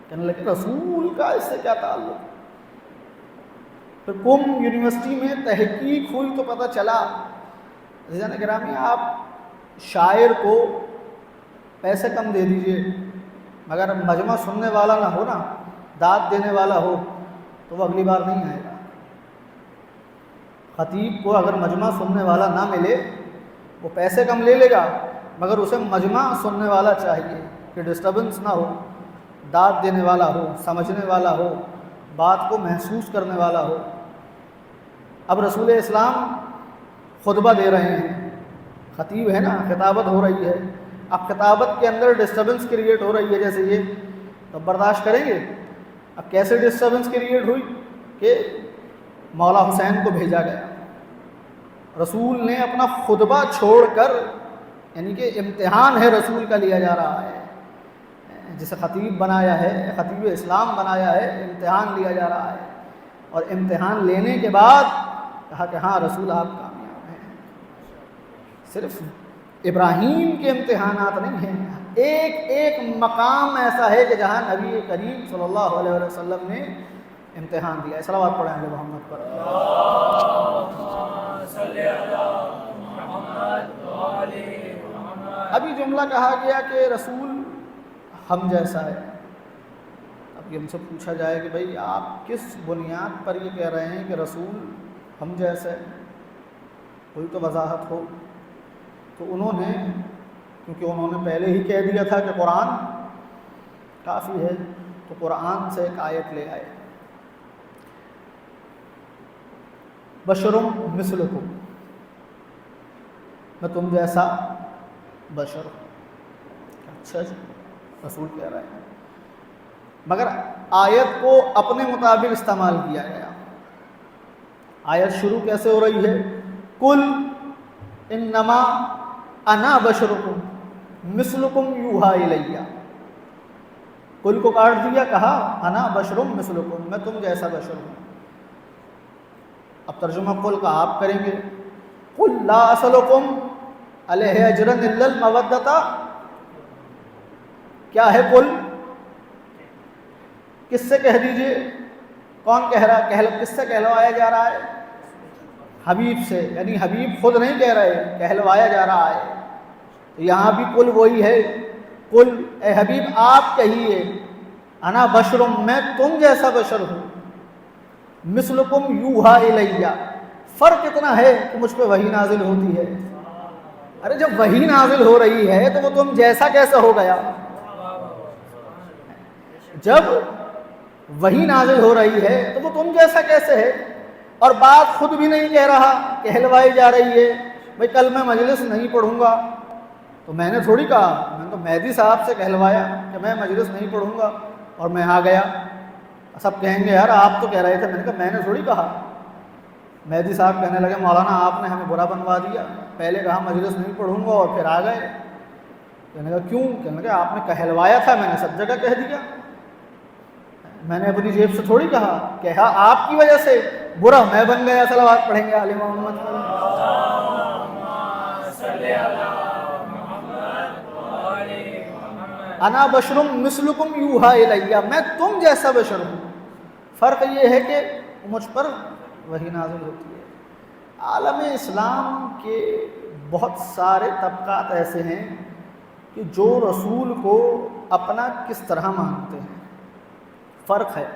کہنے لگے رسول کا اس سے کیا تعلق؟ پھر قم یونیورسٹی میں تحقیق ہوئی تو پتہ چلا عزیزان گرامی آپ شاعر کو پیسے کم دے دیجئے مگر مجمع سننے والا نہ ہو نا، داد دینے والا ہو، تو وہ اگلی بار نہیں آئے گا. خطیب کو اگر مجمع سننے والا نہ ملے وہ پیسے کم لے لے گا مگر اسے مجمع سننے والا چاہیے کہ ڈسٹربنس نہ ہو، داد دینے والا ہو، سمجھنے والا ہو، بات کو محسوس کرنے والا ہو. اب رسول اسلام خطبہ دے رہے ہیں، خطیب ہے نا، خطابت ہو رہی ہے. اب خطابت کے اندر ڈسٹربنس کریٹ ہو رہی ہے جیسے یہ، تو برداشت کریں گے؟ اب کیسے ڈسٹربنس کریٹ ہوئی کہ مولا حسین کو بھیجا گیا. رسول نے اپنا خطبہ چھوڑ کر، یعنی کہ امتحان ہے رسول کا لیا جا رہا ہے، جسے خطیب بنایا ہے، خطیب اسلام بنایا ہے، امتحان لیا جا رہا ہے. اور امتحان لینے کے بعد کہا کہ ہاں رسول آپ کامیاب ہیں. صرف ابراہیم کے امتحانات نہیں ہیں، ایک ایک مقام ایسا ہے کہ جہاں نبی کریم صلی اللہ علیہ وسلم نے امتحان دیا ہے. صلوات پڑھیں اہل محمد پر. ابھی جملہ کہا گیا کہ رسول ہم جیسا ہے. اب یہ ہم سے پوچھا جائے کہ بھئی آپ کس بنیاد پر یہ کہہ رہے ہیں کہ رسول ہم جیسا ہے؟ کوئی تو وضاحت ہو. تو انہوں نے، کیونکہ انہوں نے پہلے ہی کہہ دیا تھا کہ قرآن کافی ہے، تو قرآن سے ایک آیت لے آئے، بشرم مثلکم، میں تم جیسا بشر ہوں. اچھا جی، رسول کہہ رہے ہیں، مگر آیت کو اپنے مطابق استعمال کیا گیا. آیت شروع کیسے ہو رہی ہے؟ قل انما انا بشرکم مثلکم یوحی الیہ. قل کو کاٹ دیا، کہا انا بشرم مثلکم، میں تم جیسا بشر ہوں. اب ترجمہ قل کا آپ کریں گے، قل لا اسألکم علیہ اجرا الا المودۃ. کیا ہے قل؟ کس سے کہہ دیجئے؟ کون کہہ رہا؟ کس سے کہلوایا جا رہا ہے؟ حبیب سے. یعنی حبیب خود نہیں کہہ رہے، کہلوایا جا رہا ہے. تو یہاں بھی قل وہی ہے، قل اے حبیب آپ کہیے، انا بشرم، میں تم جیسا بشر ہوں، مثلکم یوحی الیہ. فرق اتنا ہے کہ مجھ پہ وحی نازل ہوتی ہے. ارے جب وحی نازل ہو رہی ہے تو وہ تم جیسا کیسے ہو گیا؟ جب وحی نازل ہو رہی ہے تو وہ تم جیسا کیسے ہے؟ اور بات خود بھی نہیں کہہ رہا، کہلوائی جا رہی ہے. بھئی کل میں مجلس نہیں پڑھوں گا، تو میں نے تھوڑی کہا، میں نے تو مہدی صاحب سے کہلوایا کہ میں مجلس نہیں پڑھوں گا اور میں آ گیا. سب کہیں گے یار آپ تو کہہ رہے تھے. میں نے کہا میں نے تھوڑی کہا. مہدی صاحب کہنے لگے مولانا آپ نے ہمیں برا بنوا دیا، پہلے کہا مجلس نہیں پڑھوں گا اور پھر آ گئے. کہنے لگا کیوں؟ کہنے لگا آپ نے کہلوایا تھا، میں نے سب جگہ کہہ دیا، میں نے اپنی جیب سے تھوڑی کہا. کہا آپ کی وجہ سے برا میں بن گیا. صلوات پڑھیں گے آل محمد. انا بشرم مثلکم یوحی الیہ، میں تم جیسا بشر ہوں. فرق یہ ہے کہ مجھ پر وحی نازل ہوتی ہے. عالم اسلام کے بہت سارے طبقات ایسے ہیں کہ جو رسول کو اپنا کس طرح مانتے ہیں. فرق ہے.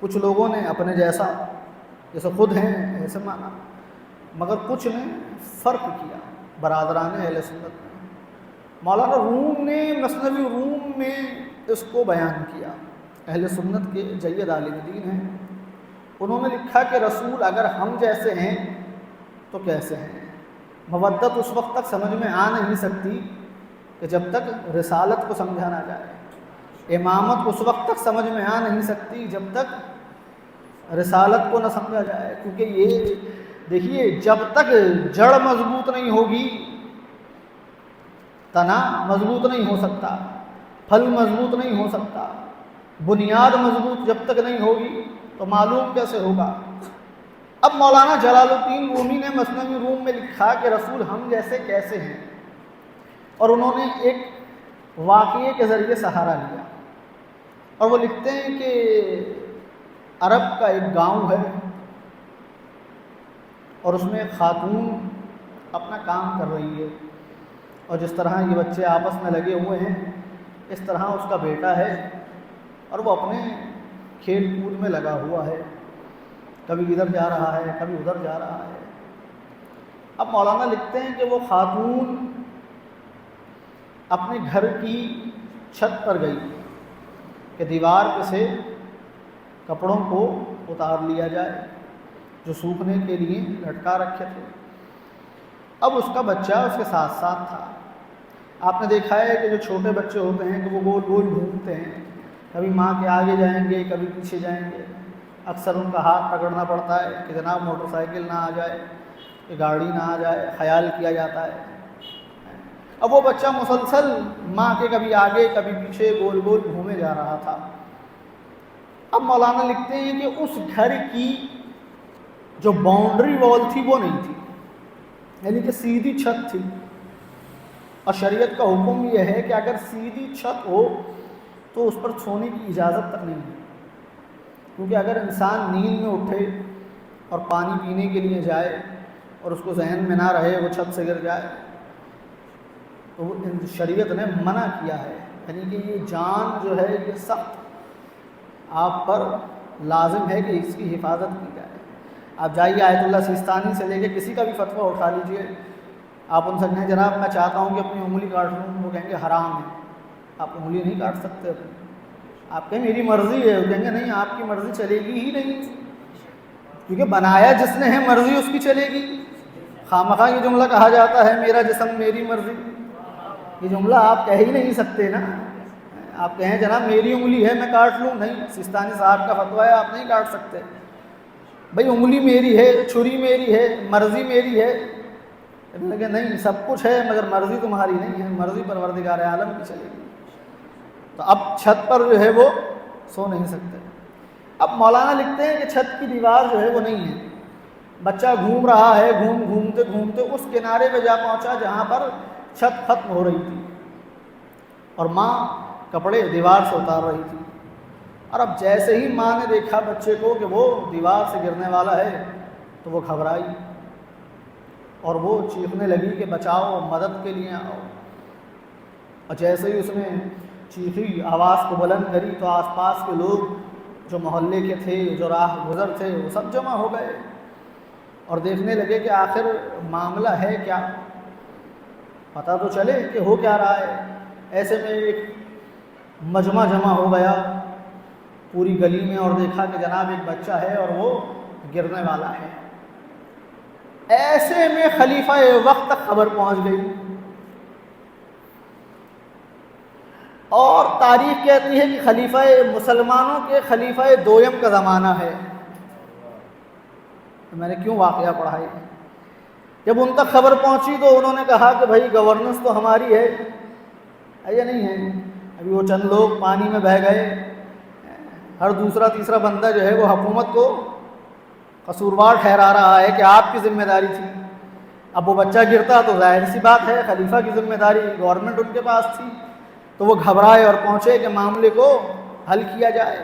کچھ لوگوں نے اپنے جیسا، جیسے خود ہیں ایسے مانا، مگر کچھ نے فرق کیا برادران اہل سنت میں. مولانا روم نے مثنوی روم میں اس کو بیان کیا، اہل سنت کے جید عالم دین ہیں، انہوں نے لکھا کہ رسول اگر ہم جیسے ہیں تو کیسے ہیں؟ مودت اس وقت تک سمجھ میں آ نہیں سکتی کہ جب تک رسالت کو سمجھا نہ جائے، امامت اس وقت تک سمجھ میں آ نہیں سکتی جب تک رسالت کو نہ سمجھا جائے، کیونکہ یہ دیکھیے جب تک جڑ مضبوط نہیں ہوگی تنا مضبوط نہیں ہو سکتا، پھل مضبوط نہیں ہو سکتا، بنیاد مضبوط جب تک نہیں ہوگی تو معلوم کیسے ہوگا؟ اب مولانا جلال الدین رومی نے مثنوی روم میں لکھا کہ رسول ہم جیسے کیسے ہیں، اور انہوں نے ایک واقعے کے ذریعے سہارا لیا، اور وہ لکھتے ہیں کہ عرب کا ایک گاؤں ہے اور اس میں ایک خاتون اپنا کام کر رہی ہے، اور جس طرح یہ بچے آپس میں لگے ہوئے ہیں اس طرح اس کا بیٹا ہے اور وہ اپنے کھیل کود میں لگا ہوا ہے، کبھی ادھر جا رہا ہے کبھی ادھر جا رہا ہے۔ اب مولانا لکھتے ہیں کہ وہ خاتون اپنے گھر کی چھت پر گئی کہ دیوار پہ سے کپڑوں کو اتار لیا جائے جو سوکھنے کے لیے لٹکا رکھے تھے۔ اب اس کا بچہ اس کے ساتھ ساتھ تھا۔ آپ نے دیکھا ہے کہ جو چھوٹے بچے ہوتے ہیں کہ وہ گول گول گھومتے ہیں، کبھی ماں کے آگے جائیں گے کبھی پیچھے جائیں گے، اکثر ان کا ہاتھ پکڑنا پڑتا ہے کہ جناب موٹر سائیکل نہ آ جائے، کہ گاڑی نہ آ جائے، خیال کیا جاتا ہے۔ اب وہ بچہ مسلسل ماں کے کبھی آگے کبھی پیچھے گول گول گھومے جا رہا تھا۔ اب مولانا لکھتے ہیں کہ اس گھر کی جو باؤنڈری وال تھی وہ نہیں تھی، یعنی کہ سیدھی چھت تھی، اور شریعت کا حکم یہ ہے کہ اگر سیدھی چھت ہو تو اس پر سونے کی اجازت تک نہیں ہے، کیونکہ اگر انسان نیند میں اٹھے اور پانی پینے کے لیے جائے اور اس کو ذہن میں نہ رہے وہ چھت سے گر جائے تو وہ شریعت نے منع کیا ہے، یعنی کہ یہ جان جو ہے یہ سخت آپ پر لازم ہے کہ اس کی حفاظت کی جائے۔ آپ جائیے آیت اللہ سیستانی سے لے کے کسی کا بھی فتویٰ اٹھا لیجئے، آپ ان سے کہیں جناب میں چاہتا ہوں کہ اپنی انگلی کاٹ لوں، وہ کہیں گے حرام ہے، آپ انگلی نہیں کاٹ سکتے اپنی۔ آپ کہیں میری مرضی ہے، وہ کہیں گے نہیں آپ کی مرضی چلے گی ہی نہیں، کیونکہ بنایا جس نے ہے مرضی اس کی چلے گی۔ خامخواہ یہ جملہ کہا جاتا ہے میرا جسم میری مرضی، یہ جملہ آپ کہہ ہی نہیں سکتے نا۔ آپ کہیں جناب میری انگلی ہے میں کاٹ لوں، نہیں، سیستانی صاحب کا فتویٰ ہے آپ نہیں کاٹ سکتے۔ بھئی انگلی میری ہے، چھری میری ہے، مرضی میری ہے، لیکن نہیں سب کچھ ہے مگر مرضی تمہاری نہیں ہے، مرضی پروردگار عالم کی چلے گی۔ تو اب چھت پر جو ہے وہ سو نہیں سکتے۔ اب مولانا لکھتے ہیں کہ چھت کی دیوار جو ہے وہ نہیں ہے، بچہ گھوم رہا ہے، گھومتے گھومتے اس کنارے پہ جا پہنچا جہاں پر چھت ختم ہو رہی تھی، اور ماں کپڑے دیوار سے اتار رہی تھی، اور اب جیسے ہی ماں نے دیکھا بچے کو کہ وہ دیوار سے گرنے والا ہے تو وہ گھبرائی اور وہ چیخنے لگی کہ بچاؤ، مدد کے لیے آؤ۔ اور جیسے ہی اس نے چیخی، آواز کو بلند کری تو آس پاس کے لوگ جو محلے کے تھے، جو راہ گزر تھے، وہ سب جمع ہو گئے اور دیکھنے لگے کہ آخر معاملہ ہے کیا، پتہ تو چلے کہ ہو کیا رہا ہے۔ ایسے میں ایک مجمع جمع ہو گیا پوری گلی میں، اور دیکھا کہ جناب ایک بچہ ہے اور وہ گرنے والا ہے۔ ایسے میں خلیفہ وقت تک خبر پہنچ گئی، اور تاریخ کہتی ہے کہ خلیفہ مسلمانوں کے خلیفہ دویم کا زمانہ ہے۔ میں نے کیوں واقعہ پڑھا ہے؟ جب ان تک خبر پہنچی تو انہوں نے کہا کہ بھائی گورننس تو ہماری ہے یا نہیں ہے؟ ابھی وہ چند لوگ پانی میں بہہ گئے، ہر دوسرا تیسرا بندہ جو ہے وہ حکومت کو قصوروار ٹھہرا رہا ہے کہ آپ کی ذمہ داری تھی۔ اب وہ بچہ گرتا تو ظاہر سی بات ہے خلیفہ کی ذمہ داری، گورنمنٹ ان کے پاس تھی، تو وہ گھبرائے اور پہنچے کہ معاملے کو حل کیا جائے۔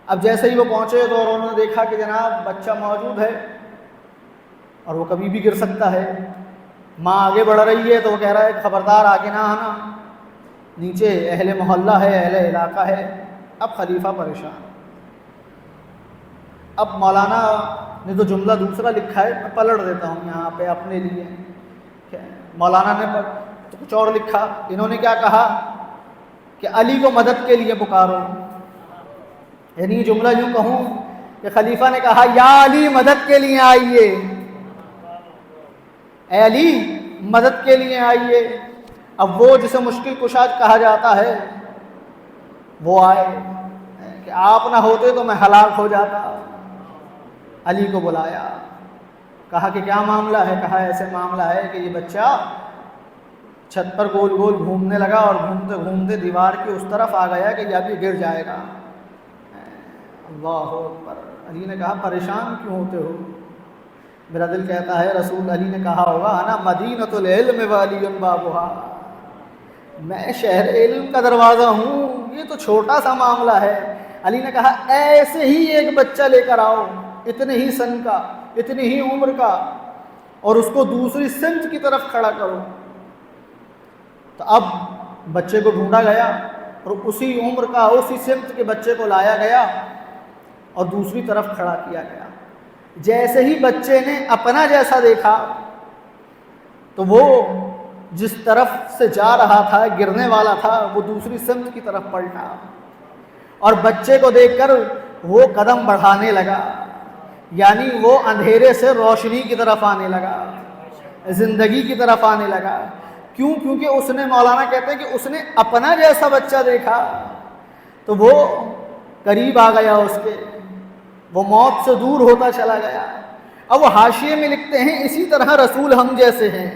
اب جیسے ہی وہ پہنچے تو انہوں نے دیکھا کہ جناب بچہ موجود ہے اور وہ کبھی بھی گر سکتا ہے۔ ماں آگے بڑھ رہی ہے تو وہ کہہ رہا ہے کہ خبردار آگے نہ آنا، نیچے اہل محلہ ہے، اہل علاقہ ہے۔ اب خلیفہ پریشان۔ اب مولانا نے تو جملہ دوسرا لکھا ہے، میں پلٹ دیتا ہوں یہاں پہ اپنے لیے۔ مولانا نے تو کچھ اور لکھا. انہوں نے کیا کہا کہ علی کو مدد کے لیے پکارو. یعنی جملہ یوں کہوں کہ خلیفہ نے کہا یا علی مدد کے لیے آئیے، اے علی مدد کے لیے آئیے. اب وہ جسے مشکل کشا کہا جاتا ہے وہ آئے کہ آپ نہ ہوتے تو میں ہلاک ہو جاتا. علی کو بلایا، کہا کہ کیا معاملہ ہے؟ کہا ایسے معاملہ ہے کہ یہ بچہ چھت پر گول گول گھومنے لگا اور گھومتے گھومتے دیوار کی اس طرف آ گیا کہ اب یہ گر جائے گا. اللہ اکبر. علی نے کہا پریشان کیوں ہوتے ہو؟ میرا دل کہتا ہے رسول علی نے کہا ہوگا انا مدینۃ العلم وعلی بابھا، میں شہر علم کا دروازہ ہوں، یہ تو چھوٹا سا معاملہ ہے. علی نے کہا ایسے ہی ایک بچہ لے کر آؤ، اتنے ہی سن کا، اتنی ہی عمر کا، اور اس کو دوسری سمت کی طرف کھڑا کرو. تو اب بچے کو ڈھونڈا گیا اور اسی عمر کا اسی سمت کے بچے کو لایا گیا اور دوسری طرف کھڑا کیا گیا. جیسے ہی بچے نے اپنا جیسا دیکھا تو وہ جس طرف سے جا رہا تھا، گرنے والا تھا، وہ دوسری سمت کی طرف پلٹا اور بچے کو دیکھ کر وہ قدم بڑھانے لگا. یعنی وہ اندھیرے سے روشنی کی طرف آنے لگا، زندگی کی طرف آنے لگا. کیوں؟ کیونکہ اس نے، مولانا کہتے ہیں کہ اس نے اپنا جیسا بچہ دیکھا تو وہ قریب آ گیا اس کے، وہ موت سے دور ہوتا چلا گیا. اب وہ حاشیے میں لکھتے ہیں اسی طرح رسول ہم جیسے ہیں،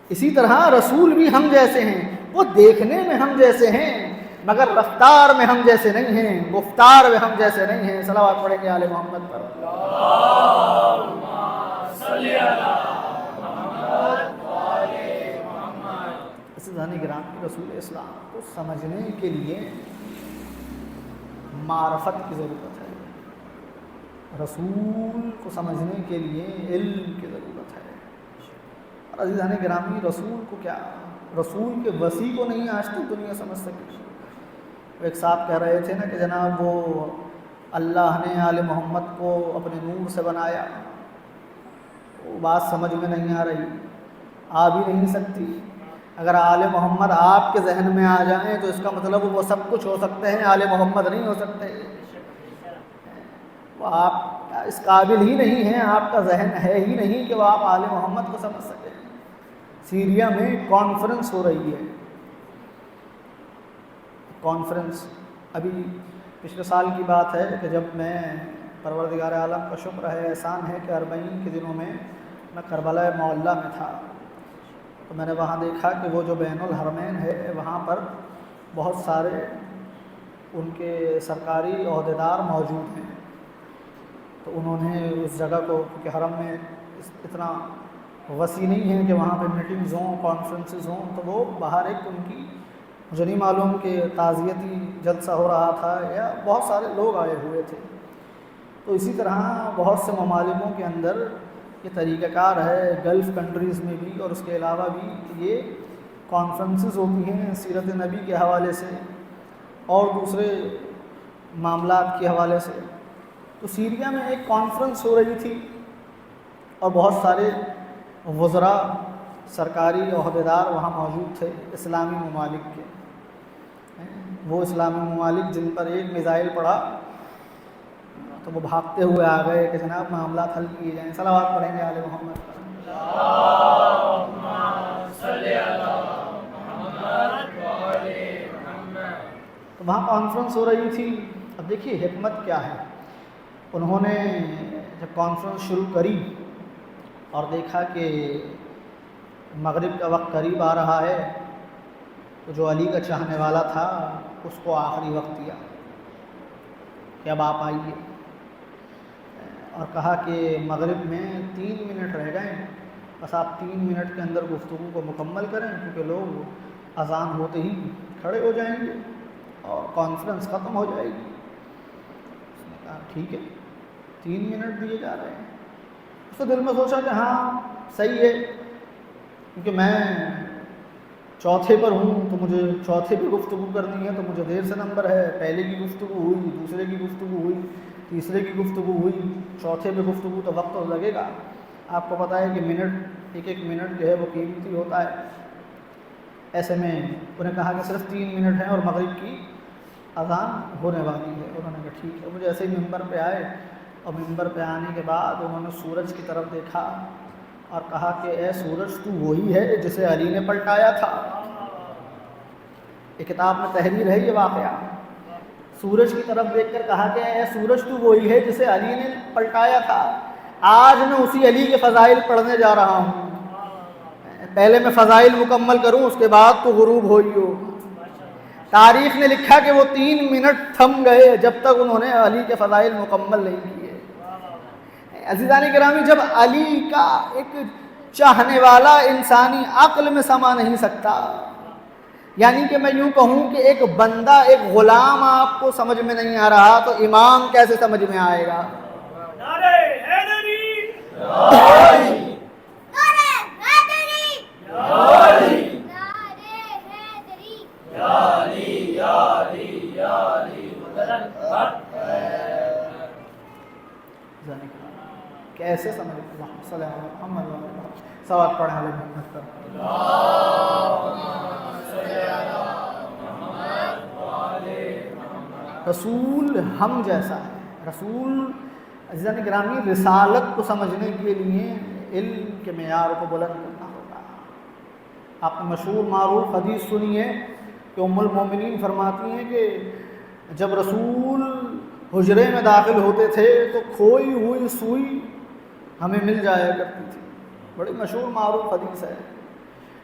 اسی طرح رسول بھی ہم جیسے ہیں. وہ دیکھنے میں ہم جیسے ہیں مگر رفتار میں ہم جیسے نہیں ہیں، گفتار میں ہم جیسے نہیں ہیں. صلوات پڑھیں گے آل محمد پر. عزیزان گرامی، رسول اسلام کو سمجھنے کے لیے معرفت کی ضرورت ہے، رسول کو سمجھنے کے لیے علم کی ضرورت ہے. اور عزیزان گرامی، رسول کو کیا، رسول کے وسیع کو نہیں آج تک دنیا سمجھ سکی. ایک صاحب کہہ رہے تھے نا کہ جناب وہ اللہ نے آل محمد کو اپنے نور سے بنایا. وہ بات سمجھ میں نہیں آ رہی، آ بھی نہیں سکتی. اگر آل محمد آپ کے ذہن میں آ جائیں تو اس کا مطلب وہ سب کچھ ہو سکتے ہیں، آل محمد نہیں ہو سکتے. وہ آپ اس قابل ہی نہیں ہیں، آپ کا ذہن ہے ہی نہیں کہ وہ آپ آل محمد کو سمجھ سکیں. سیریا میں کانفرنس ہو رہی ہے، کانفرنس ابھی پچھلے سال کی بات ہے کہ جب میں، پروردگار عالم کا شکر ہے، احسان ہے کہ 40 کے دنوں میں کربلا معلیٰ میں تھا. تو میں نے وہاں دیکھا کہ وہ جو بین الحرمین ہے وہاں پر بہت سارے ان کے سرکاری عہدیدار موجود ہیں. تو انہوں نے اس جگہ کو، کیونکہ حرم میں اتنا وسیع نہیں ہے کہ وہاں پہ میٹنگز ہوں، کانفرنسز ہوں، تو وہ باہر ایک ان کی، مجھے نہیں معلوم کہ تعزیتی جلسہ ہو رہا تھا یا بہت سارے لوگ آئے ہوئے تھے. تو اسی طرح بہت سے ممالکوں کے اندر یہ طریقہ کار ہے، گلف کنٹریز میں بھی اور اس کے علاوہ بھی یہ کانفرنسز ہوتی ہیں سیرت نبی کے حوالے سے اور دوسرے معاملات کے حوالے سے. تو سیریا میں ایک کانفرنس ہو رہی تھی اور بہت سارے وزراء، سرکاری عہدیدار وہاں موجود تھے اسلامی ممالک کے. وہ اسلامی ممالک جن پر ایک میزائل پڑا تو وہ بھاگتے ہوئے آ گئے کہ جناب معاملات حل کیے جائیں. صلوات پڑھیں گے آل محمد پر. تو وہاں کانفرنس ہو رہی تھی. اب دیکھیے حکمت کیا ہے. انہوں نے جب کانفرنس شروع کری اور دیکھا کہ مغرب کا وقت قریب آ رہا ہے تو جو علی کا چاہنے والا تھا اس کو آخری وقت دیا کہ اب آپ آئیے، اور کہا کہ مغرب میں 3 منٹ رہ گئے، بس آپ 3 منٹ کے اندر گفتگو کو مکمل کریں کیونکہ لوگ اذان ہوتے ہی کھڑے ہو جائیں گے اور کانفرنس ختم ہو جائے گی. اس نے کہا ٹھیک ہے، 3 منٹ دیے جا رہے ہیں. اس نے دل میں سوچا کہ ہاں صحیح ہے، کیونکہ میں چوتھے پر ہوں تو مجھے چوتھے پہ گفتگو کرنی ہے تو مجھے دیر سے نمبر ہے. پہلے کی گفتگو ہوئی، دوسرے کی گفتگو ہوئی، تیسرے کی گفتگو ہوئی، چوتھے پہ گفتگو تو وقت تو لگے گا. آپ کو پتہ ہے کہ منٹ ایک ایک منٹ جو ہے وہ قیمتی ہوتا ہے. ایسے میں انہیں کہا کہ صرف 3 منٹ ہیں اور مغرب کی اذان ہونے والی ہے. انہوں نے کہا ٹھیک ہے. مجھے ایسے ہی ممبر پہ آئے اور ممبر پہ آنے کے بعد انہوں نے سورج کی طرف دیکھا اور کہا کہ اے سورج تو وہی ہے جسے علی نے پلٹایا تھا. یہ کتاب میں تحریر ہے یہ واقعہ. سورج کی طرف دیکھ کر کہا کہ اے سورج تو وہی ہے جسے علی نے پلٹایا تھا. آج میں اسی علی کے فضائل پڑھنے جا رہا ہوں. پہلے میں فضائل مکمل کروں اس کے بعد تو غروب ہوئی ہو. تاریخ نے لکھا کہ وہ 3 منٹ تھم گئے جب تک انہوں نے علی کے فضائل مکمل نہیں کیے. عزیزان گرامی جب علی کا ایک چاہنے والا انسانی عقل میں سما نہیں سکتا، یعنی کہ میں یوں کہوں کہ ایک بندہ ایک غلام آپ کو سمجھ میں نہیں آ رہا تو امام کیسے سمجھ میں آئے گا؟ نعرہ حیدری کیسے سمجھ صلی اللہ محمد سوال پڑھنے والے محمد پر رسول ہم جیسا ہے. رسول عزیزان گرامی رسالت کو سمجھنے کے لیے علم کے معیار کو بلند کرنا ہوگا. آپ نے مشہور معروف حدیث سنی ہے کہ ام المومنین فرماتی ہیں کہ جب رسول حجرے میں داخل ہوتے تھے تو کھوئی ہوئی سوئی ہمیں مل جایا کرتی تھی. بڑی مشہور معروف حدیث ہے.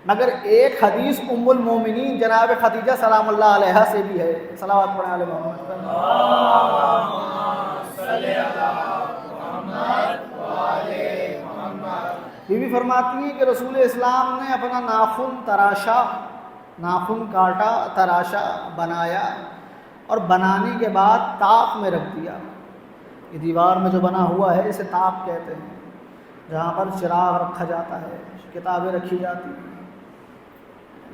مگر ایک حدیث ام المومنین جناب خدیجہ سلام اللہ علیہا سے بھی ہے. صلوات پڑھیں علی محمد پر. یہ بھی فرماتی ہیں کہ رسول اسلام نے اپنا ناخن تراشا، ناخن کاٹا، تراشا، بنایا اور بنانے کے بعد طاق میں رکھ دیا. یہ دیوار میں جو بنا ہوا ہے اسے طاق کہتے ہیں، جہاں پر چراغ رکھا جاتا ہے، کتابیں رکھی جاتی ہیں.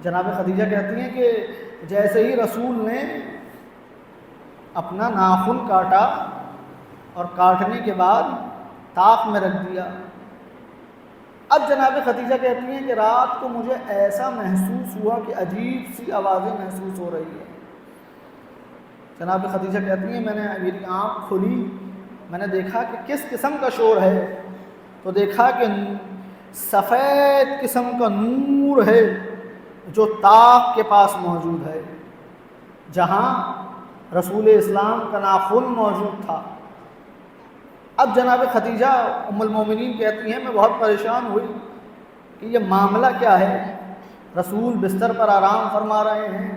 جناب خدیجہ کہتی ہیں کہ جیسے ہی رسول نے اپنا ناخن کاٹا اور کاٹنے کے بعد طاق میں رکھ دیا، اب جناب خدیجہ کہتی ہیں کہ رات کو مجھے ایسا محسوس ہوا کہ عجیب سی آوازیں محسوس ہو رہی ہیں. جناب خدیجہ کہتی ہیں میں نے میری آنکھ کھلی، میں نے دیکھا کہ کس قسم کا شور ہے، تو دیکھا کہ سفید قسم کا نور ہے جو طاق کے پاس موجود ہے، جہاں رسول اسلام کا ناخن موجود تھا. اب جناب خدیجہ ام المومنین کہتی ہیں میں بہت پریشان ہوئی کہ یہ معاملہ کیا ہے. رسول بستر پر آرام فرما رہے ہیں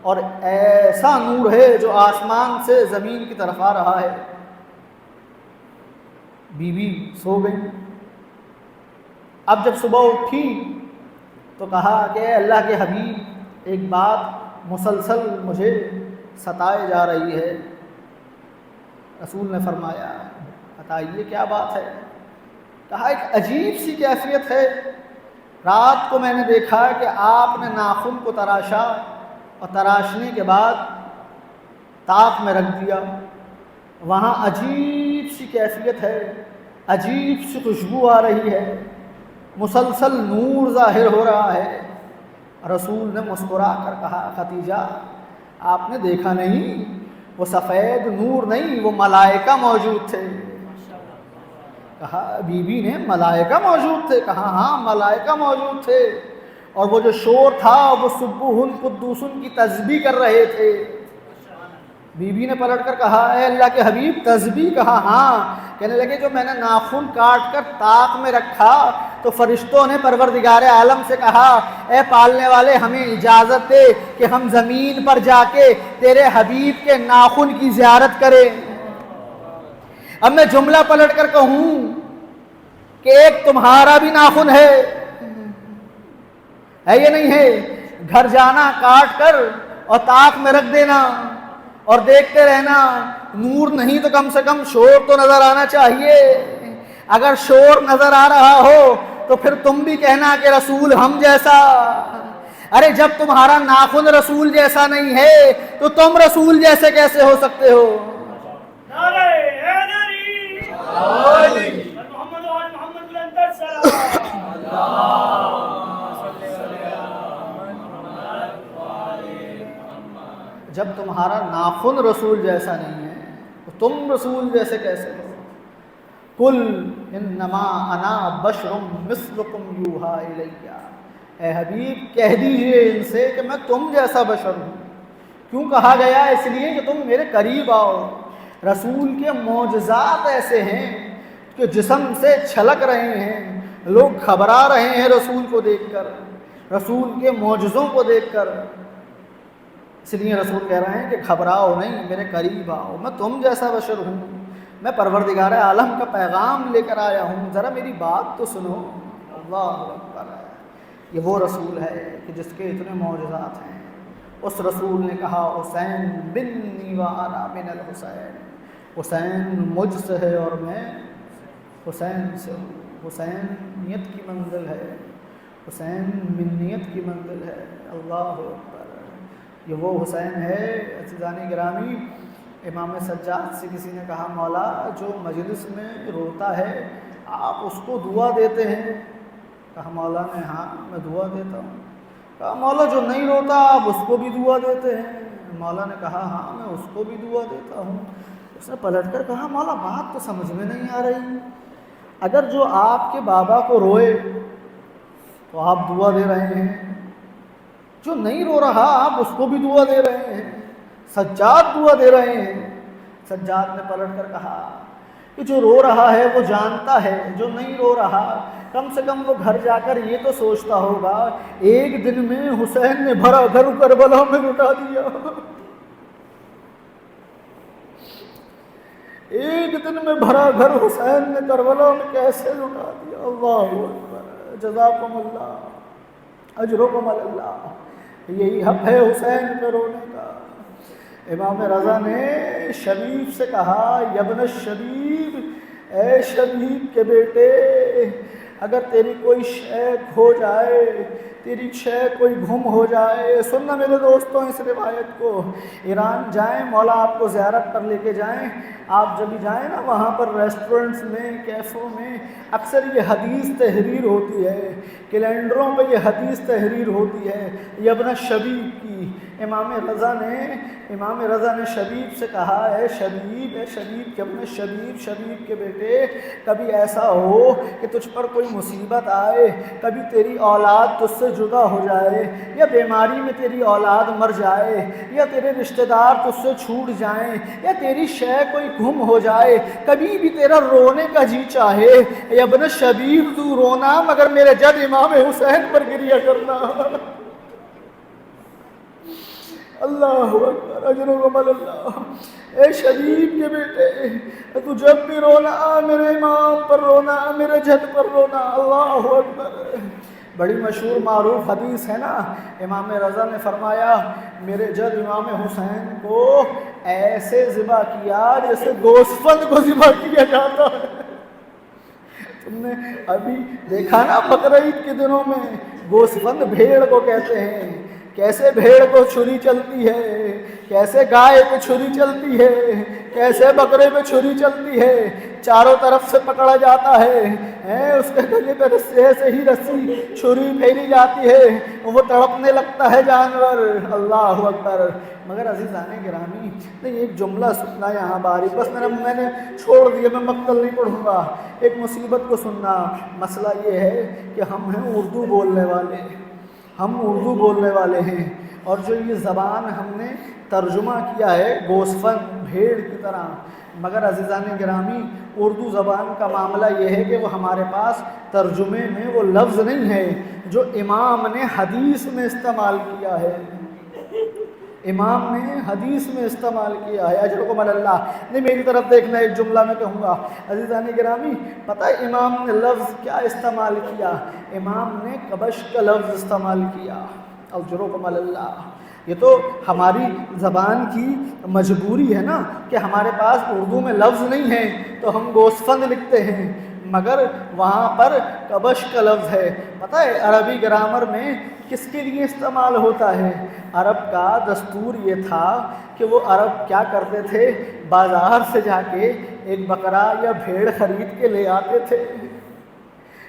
اور ایسا نور ہے جو آسمان سے زمین کی طرف آ رہا ہے. بی بی سو گئی. اب جب صبح اٹھی تو کہا کہ اے اللہ کے حبیب ایک بات مسلسل مجھے ستائے جا رہی ہے. رسول نے فرمایا بتائیے کیا بات ہے. کہا ایک عجیب سی کیفیت ہے، رات کو میں نے دیکھا کہ آپ نے ناخن کو تراشا اور تراشنے کے بعد طاق میں رکھ دیا، وہاں عجیب سی کیفیت ہے، عجیب سی خوشبو آ رہی ہے، مسلسل نور ظاہر ہو رہا ہے. رسول نے مسکرا کر کہا خدیجہ آپ نے دیکھا نہیں، وہ سفید نور نہیں وہ ملائکہ موجود تھے. کہا بی بی نے ملائکہ موجود تھے؟ کہا ہاں ملائکہ موجود تھے، اور وہ جو شور تھا وہ سبوحن قدوسن کی تسبیح کر رہے تھے. بی بی نے پلٹ کر کہا اے اللہ کے حبیب تسبیح؟ کہا ہاں. کہنے لگے جو میں نے ناخن کاٹ کر طاق میں رکھا تو فرشتوں نے پروردگار عالم سے کہا اے پالنے والے ہمیں اجازت دے کہ ہم زمین پر جا کے تیرے حبیب کے ناخن کی زیارت کریں. اب میں جملہ پلٹ کر کہوں کہ ایک تمہارا بھی ناخن ہے یہ نہیں ہے؟ گھر جانا کاٹ کر اور طاق میں رکھ دینا اور دیکھتے رہنا، نور نہیں تو کم سے کم شور تو نظر آنا چاہیے. اگر شور نظر آ رہا ہو تو پھر تم بھی کہنا کہ رسول ہم جیسا. ارے جب تمہارا ناخن رسول جیسا نہیں ہے تو تم رسول جیسے کیسے ہو سکتے ہو؟ جب تمہارا ناخن رسول جیسا نہیں ہے تو تم رسول جیسے کیسے ہو؟ قل انما انا بشر مثلکم یوحا الیہ، اے حبیب کہہ دیجئے ان سے کہ میں تم جیسا بشر ہوں۔ کیوں کہا گیا؟ اس لیے کہ تم میرے قریب آؤ۔ رسول کے معجزات ایسے ہیں کہ جسم سے چھلک رہے ہیں، لوگ گھبرا رہے ہیں رسول کو دیکھ کر، رسول کے معجزوں کو دیکھ کر۔ اس لیے رسول کہہ رہے ہیں کہ گھبراؤ نہیں، میرے قریب آؤ، میں تم جیسا بشر ہوں، میں پروردگار عالم کا پیغام لے کر آیا ہوں، ذرا میری بات تو سنو۔ اللہ اکبر، یہ وہ رسول ہے کہ جس کے اتنے معجزات ہیں۔ اس رسول نے کہا حسین منی وانا من الحسین، حسین مجھ سے ہے اور میں حسین سے ہوں۔ حسین نیت کی منزل ہے، حسین منیت کی منزل ہے۔ اللہ اکبر، یہ وہ حسین ہے۔ عزیزان گرامی، امام سجاد سے کسی نے کہا مولا جو مجلس میں روتا ہے آپ اس کو دعا دیتے ہیں؟ کہا مولا نے ہاں میں دعا دیتا ہوں۔ کہا مولا جو نہیں روتا آپ اس کو بھی دعا دیتے ہیں؟ مولا نے کہا ہاں میں اس کو بھی دعا دیتا ہوں۔ اس نے پلٹ کر کہا مولا بات تو سمجھ میں نہیں آ رہی، اگر جو آپ کے بابا کو روئے تو آپ دعا دے رہے ہیں، جو نہیں رو رہا آپ اس کو بھی دعا دے رہے ہیں، سجاد دعا دے رہے ہیں۔ سجاد نے پلٹ کر کہا کہ جو رو رہا ہے وہ جانتا ہے، جو نہیں رو رہا کم سے کم وہ گھر جا کر یہ تو سوچتا ہوگا ایک دن میں حسین نے بھرا گھر کربلا میں لٹا دیا، ایک دن میں بھرا گھر حسین نے کربلا میں کیسے لٹا دیا۔ اللہ اکبر، جزاکم اللہ اجرکم اللہ، یہی حق ہے حسین پہ رونے کا۔ امام رضا نے شبیب سے کہا یبن شبیب، اے شبیب کے بیٹے، اگر تیری کوئی شے کھو جائے، تیری شے کوئی گم ہو جائے، سننا میرے دوستوں اس روایت کو، ایران جائیں مولا آپ کو زیارت پر لے کے جائیں، آپ جب بھی جائیں نا وہاں پر ریسٹورنٹس میں کیفوں میں اکثر یہ حدیث تحریر ہوتی ہے، کیلنڈروں پہ یہ حدیث تحریر ہوتی ہے یبن شبیب کی۔ امام رضا نے شبیب سے کہا اے شبیب کے اپنے شبیب کے بیٹے، کبھی ایسا ہو کہ تجھ پر کوئی مصیبت آئے، کبھی تیری اولاد تجھ سے جدا ہو جائے، یا بیماری میں تیری اولاد مر جائے، یا تیرے رشتہ دار تجھ سے چھوٹ جائیں، یا تیری شے کوئی گم ہو جائے، کبھی بھی تیرا رونے کا جی چاہے، اے ابن شبیب تو رونا مگر میرے جد امام حسین پر گریہ کرنا۔ اللہ اکبر، اجرکم اللہ۔ اے شبیب کے بیٹے تو جب بھی رونا میرے امام پر رونا، میرے جد پر رونا۔ اللہ اکبر، بڑی مشہور معروف حدیث ہے نا، امام رضا نے فرمایا میرے جد امام حسین کو ایسے ذبح کیا جیسے گوسفند کو ذبح کیا جاتا ہے۔ تم نے ابھی دیکھا نا بقرعید کے دنوں میں گوسفند بھیڑ کو کہتے ہیں، کیسے بھیڑ کو چھری چلتی ہے، کیسے گائے پہ چھری چلتی ہے، کیسے بکرے پہ چھری چلتی ہے، چاروں طرف سے پکڑا جاتا ہے، اس کے گلے پہ رسی سے ہی رسی چھری پھیری جاتی ہے، وہ تڑپنے لگتا ہے جانور۔ اللہ اکبر۔ مگر عزیزان گرامی نہیں، ایک جملہ سننا یہاں باریک، بس میں نے چھوڑ دیا، میں مقتل نہیں پڑھوں گا، ایک مصیبت کو سننا۔ مسئلہ یہ ہے کہ ہم ہیں اردو بولنے والے، ہم اردو بولنے والے ہیں، اور جو یہ زبان ہم نے ترجمہ کیا ہے گوسفند بھیڑ کی طرح، مگر عزیزان گرامی اردو زبان کا معاملہ یہ ہے کہ وہ ہمارے پاس ترجمے میں وہ لفظ نہیں ہے جو امام نے حدیث میں استعمال کیا ہے، امام نے حدیث میں استعمال کیا ہے۔ اجرکم اللہ۔ نہیں میری طرف دیکھنا، ایک جملہ میں کہوں گا عزیزان گرامی، پتہ ہے امام نے لفظ کیا استعمال کیا؟ امام نے کبش کا لفظ استعمال کیا۔ اجرکم اللہ۔ یہ تو ہماری زبان کی مجبوری ہے نا کہ ہمارے پاس اردو میں لفظ نہیں ہے تو ہم گوسفند لکھتے ہیں، مگر وہاں پر کبش کا لفظ ہے۔ پتہ ہے عربی گرامر میں کس کے لیے استعمال ہوتا ہے؟ عرب کا دستور یہ تھا کہ وہ عرب کیا کرتے تھے، بازار سے جا کے ایک بکرا یا بھیڑ خرید کے لے آتے تھے،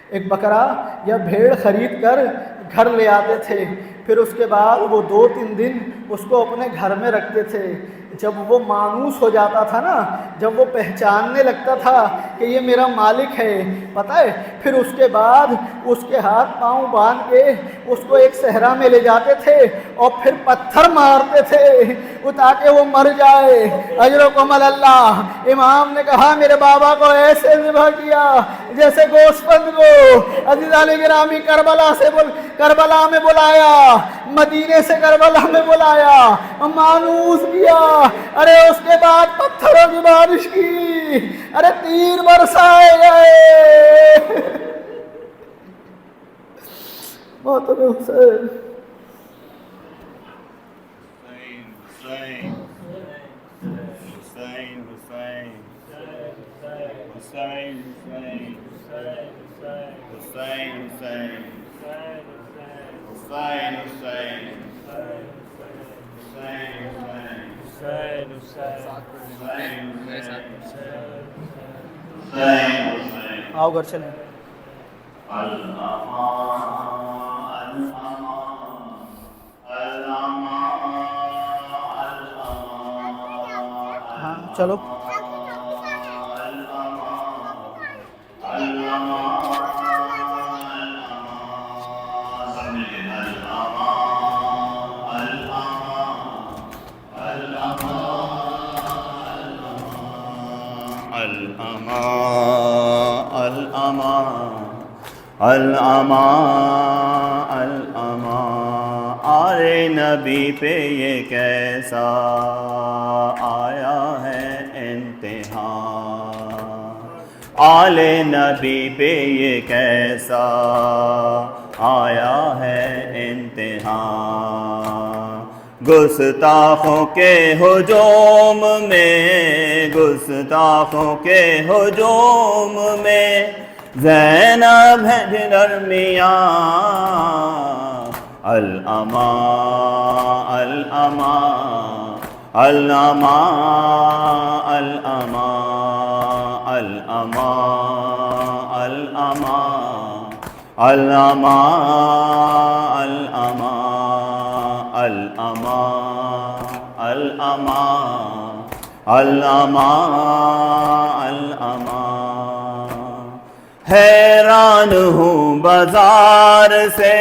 ایک بکرا یا بھیڑ خرید کر گھر لے آتے تھے، پھر اس کے بعد وہ 2-3 دن اس کو اپنے گھر میں رکھتے تھے. جب وہ مانوس ہو جاتا تھا نا، جب وہ پہچاننے لگتا تھا کہ یہ میرا مالک ہے، پتہ ہے، پھر اس کے بعد اس کے ہاتھ پاؤں باندھ کے اس کو ایک صحرا میں لے جاتے تھے اور پھر پتھر مارتے تھے تاکہ وہ مر جائے. اجرکم اللہ. امام نے کہا میرے بابا کو ایسے ذبح کیا جیسے گوشت کو. عزیزان گرامی، کربلا میں بلایا، مدینے سے کربلا میں بلایا، مانوس کیا. ارے اس کے بعد پتھروں کی بارش کی، ارے تیر برسائے گئے. محترم حسین، آؤ گھر چلیں. ہاں چلو. آرے نبی پہ یہ کیسا آیا ہے امتحان، آل نبی پہ یہ کیسا آیا ہے امتحان. گستاخوں کے ہجوم میں، گستاخوں کے ہجوم میں زینب ہے درمیان. الامان الامان الامان الامان الامان الامان الامان الامان الامان الامان الامان. حیران ہوں بازار سے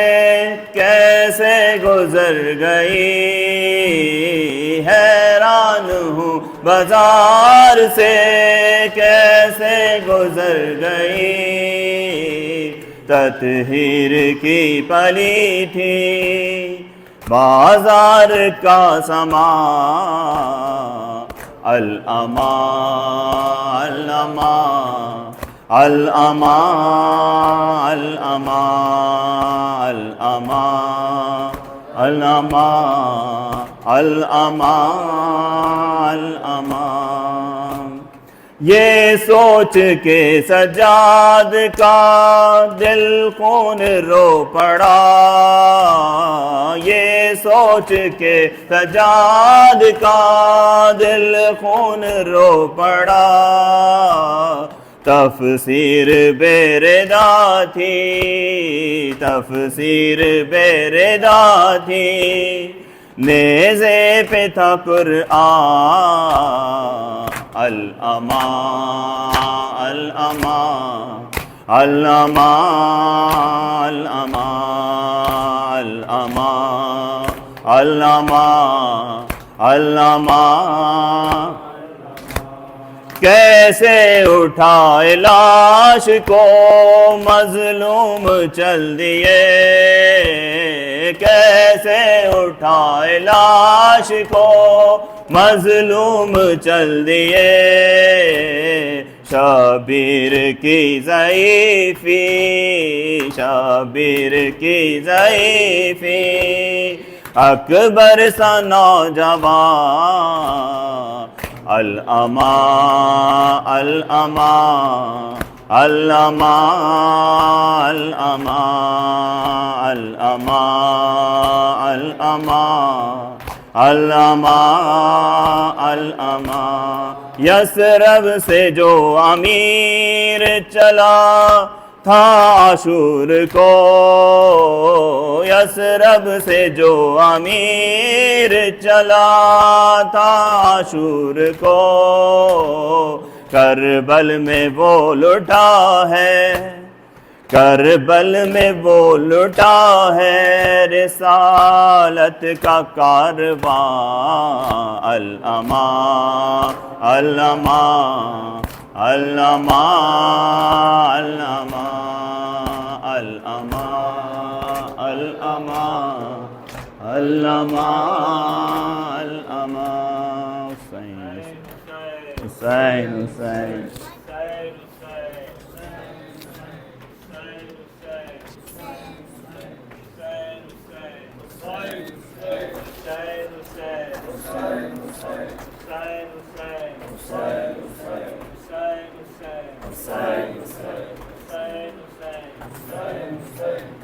کیسے گزر گئی، حیران ہوں بازار سے کیسے گزر گئی. تطہیر کی پلی تھی بازار کا سامان. الامان الامان الامان الامان الامان الامان الامان. یہ سوچ کے سجاد کا دل خون رو پڑا، یہ سوچ کے سجاد کا دل خون رو پڑا. تفسیر بے ردا تھی، تفسیر بے ردا تھی، نیزے پہ تھا قرآن. الامان الامان الامان الامان الامان الامان. کیسے اٹھائے لاش کو مظلوم چل دیے، کیسے اٹھائے لاش کو مظلوم چل دیے. شبیر کی ضعیفی، شبیر کی ضعیفی، اکبر سا نوجوان. الامان الامان الامان الامان الامان الامان الامان. یثرب سے جو امیر چلا تھا عاشور کو یثرب سے جو امیر چلا تھا عاشور کو کربل میں وہ لٹا ہے کربل میں وہ لٹا ہے رسالت کا کارواں الامان الامان الامان الامان الامان الامان الامان حسین حسین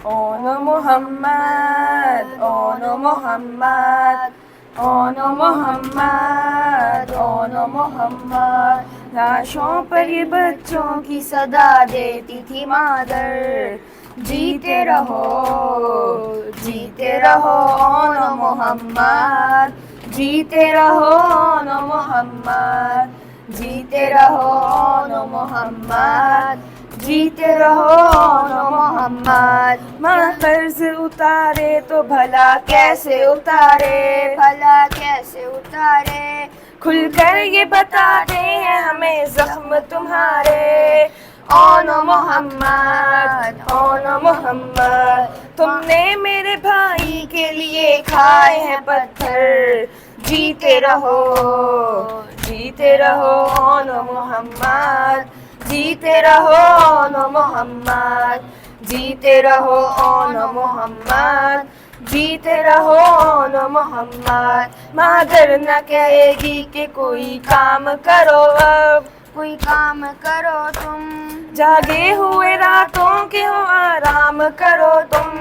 اون محمد اون محمد اون محمد اون محمد لاشوں پر یہ بچوں کی صدا دیتی تھی مادر جیتے رہو اون محمد جیتے رہو اون محمد جیتے رہو اون محمد جیتے رہو اون محمد ماں قرض اتارے تو بھلا کیسے اتارے کھل کر یہ بتاتے ہیں ہمیں زخم تمہارے اون محمد تم نے میرے بھائی کے لیے کھائے ہیں پتھر جیتے رہو اون محمد جیتے رہو اون محمد جیتے رہو اون محمد جیتے رہو اون محمد مادر نہ کہے گی کہ کوئی کام کرو اب تم جاگے ہوئے راتوں کے ہو آرام کرو تم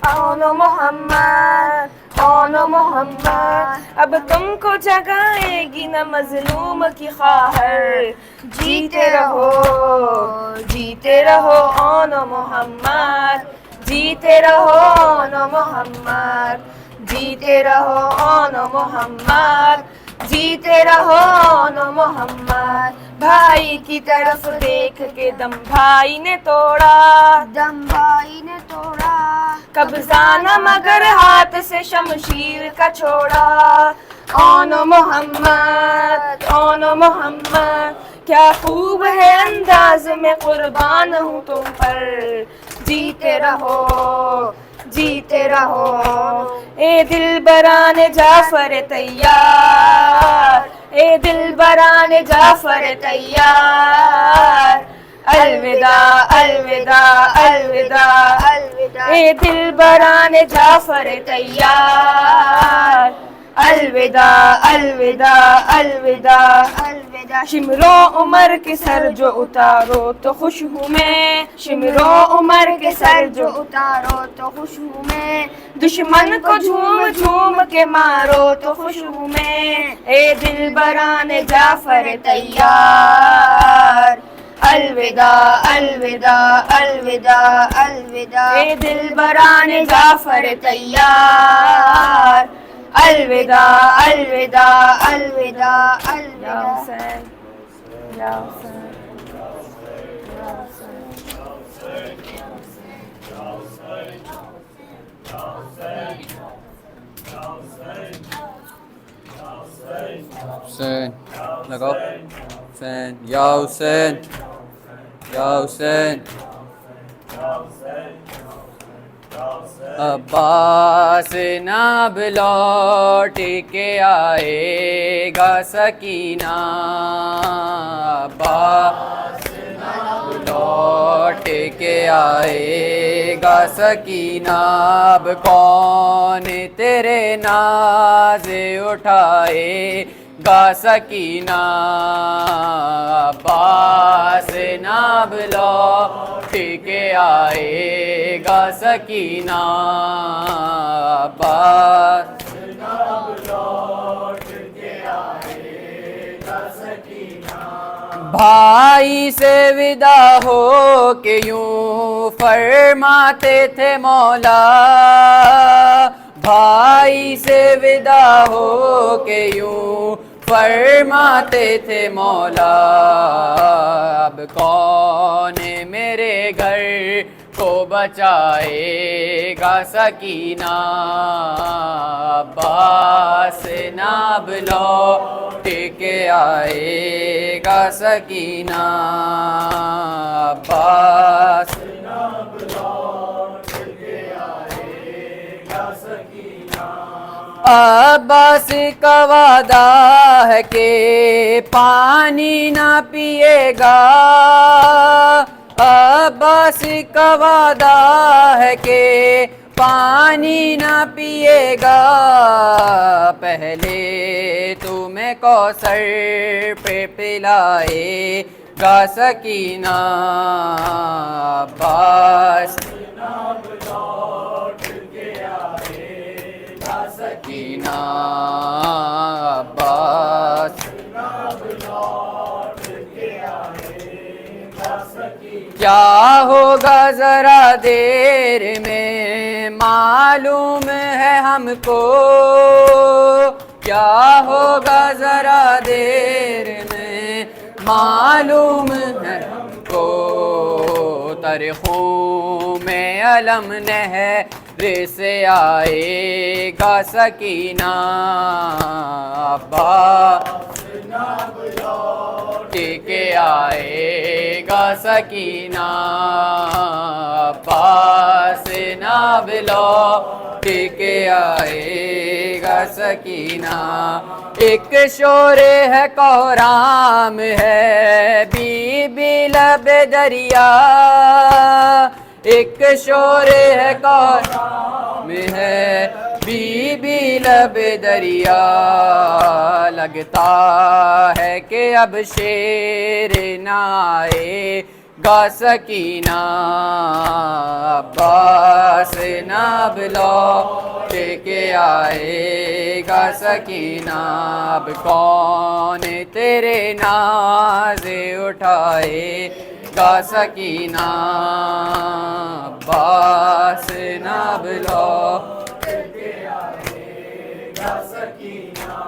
اون محمد اب تم کو جگائے گی نہ مظلوم کی خواہر جیتے رہو اون محمد جیتے رہو اون محمد جیتے رہو اون محمد جیتے رہو اون محمد بھائی کی طرف دیکھ کے دم بھائی نے توڑا قبضہ نہ مگر ہاتھ سے شمشیر کا چھوڑا اون محمد کیا خوب ہے انداز میں قربان ہوں تم پر جیتے رہو اے دل بران جعفر تیار الوداع اے دل بران جعفر تیار الوداع شمرو عمر کے سر جو اتارو تو خوش ہوں میں دشمن کو جھوم کے مارو تو خوش ہوں میں اے دل بران جعفر تیار الوداع اے دل بران جعفر تیار الوداع یا حسین یا حسین حسین لگاؤ حسین یا حسین عباس ناب لوٹ کے آئے گا سکینہ عباس ناب لوٹ کے آئے گا سکینہ اب کون تیرے ناز اٹھائے گا سکینہ عباس ناب لوٹ کے آئے گا سکینہ عباس ناب لوٹ کے آئے گا سکینہ بھائی سے ودا ہو کے یوں فرماتے تھے مولا، بھائی سے ودا ہو کے یوں فرماتے تھے مولا، اب کون میرے گھر کو بچائے گا سکینہ، عباس ناب لوٹ کے آئے گا سکینہ، عباس ناب لوٹ کے آئے گا سکینہ، عباس کا وعدہ ہے کہ پانی نہ پیے گا، عباس کا وعدہ ہے کہ پانی نہ پیے گا، پہلے تمہیں کوثر پہ پلائے گا سکینہ، عباس ناب لوٹ کے آئے گا سکینہ، عباس ناب لوٹ کے آئے گا سکینہ، کیا ہوگا ذرا دیر میں معلوم ہے ہم کو، کیا ہوگا ذرا دیر میں معلوم ہے ہم کو، ترخوں میں علم نہر سے آئے گا سکینہ، عباس ناب لوٹ کے آئے گا سکینہ، عباس ناب لوٹ کے آئے گا سکینہ، ایک شور ہے کوہرام ہے بی بی لب دریا، ایک شور ہے کوہرام ہے بی بی لب دریا، لگتا ہے کہ اب شیر نہ آئے گا سکینہ، عباس ناب لوٹ کے آئے گا سکینہ، اب کون تیرے ناز اٹھائے گا سکینہ، عباس ناب لوٹ کے آئے گا سکینہ،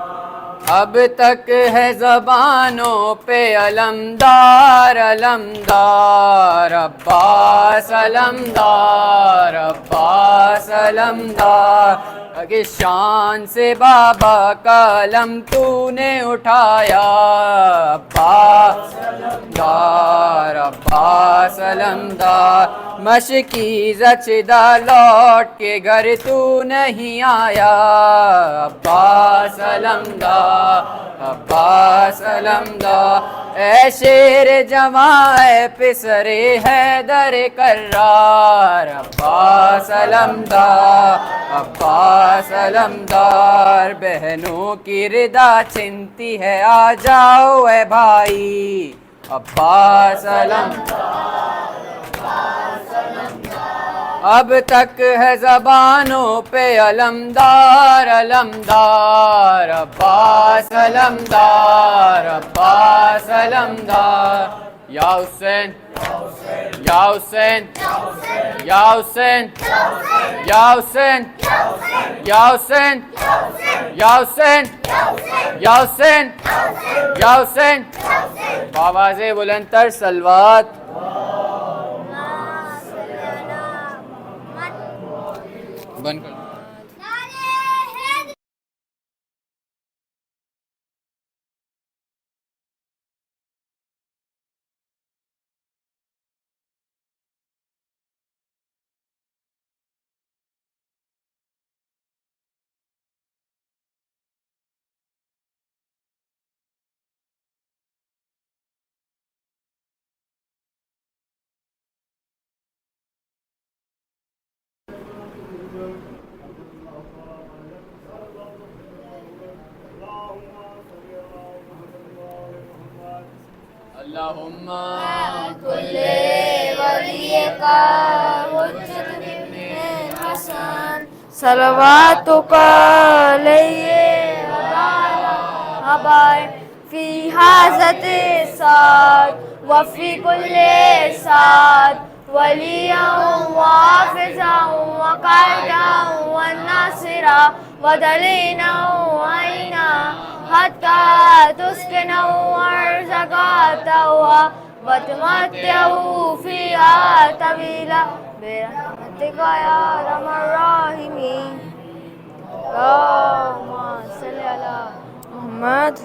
اب تک ہے زبانوں پہ علمدار علمدار، عباس علمدار، عباس علمدار، اگر شان سے بابا کا علم تو نے اٹھایا، عباس علمدار، عباس علمدار، مشکی زچدہ لوٹ کے گھر تو نہیں آیا، عباس علمدار، عباس علمدار، اے شیر جواں اے پسر حیدر کرار، عباس علمدار، عباس علمدار، بہنوں کی ردا چھنتی ہے آ جاؤ اے بھائی، عباس علمدار، عباس علمدار، اب تک ہے زبانوں پہ علمدار علمدار، عباس علمدار، عباس علمدار، یا حسین یا حسین یا حسین یا حسین یا حسین یا حسین یا حسین یا حسین، آواز بلند تر صلوات، بند کر اللہم کل ولی کا حجت ابن حسن صلواتک علیہ وعلی آبائہ في هذا الساد وفي كل ساد وليا وحافظا وقائدا والناصرا ودليلا وعينا حتى تسكنه أرزك التوى وتمتعوا فيها طويلا برحمتك يا أرحم الراحمين. اللهم صل على محمد.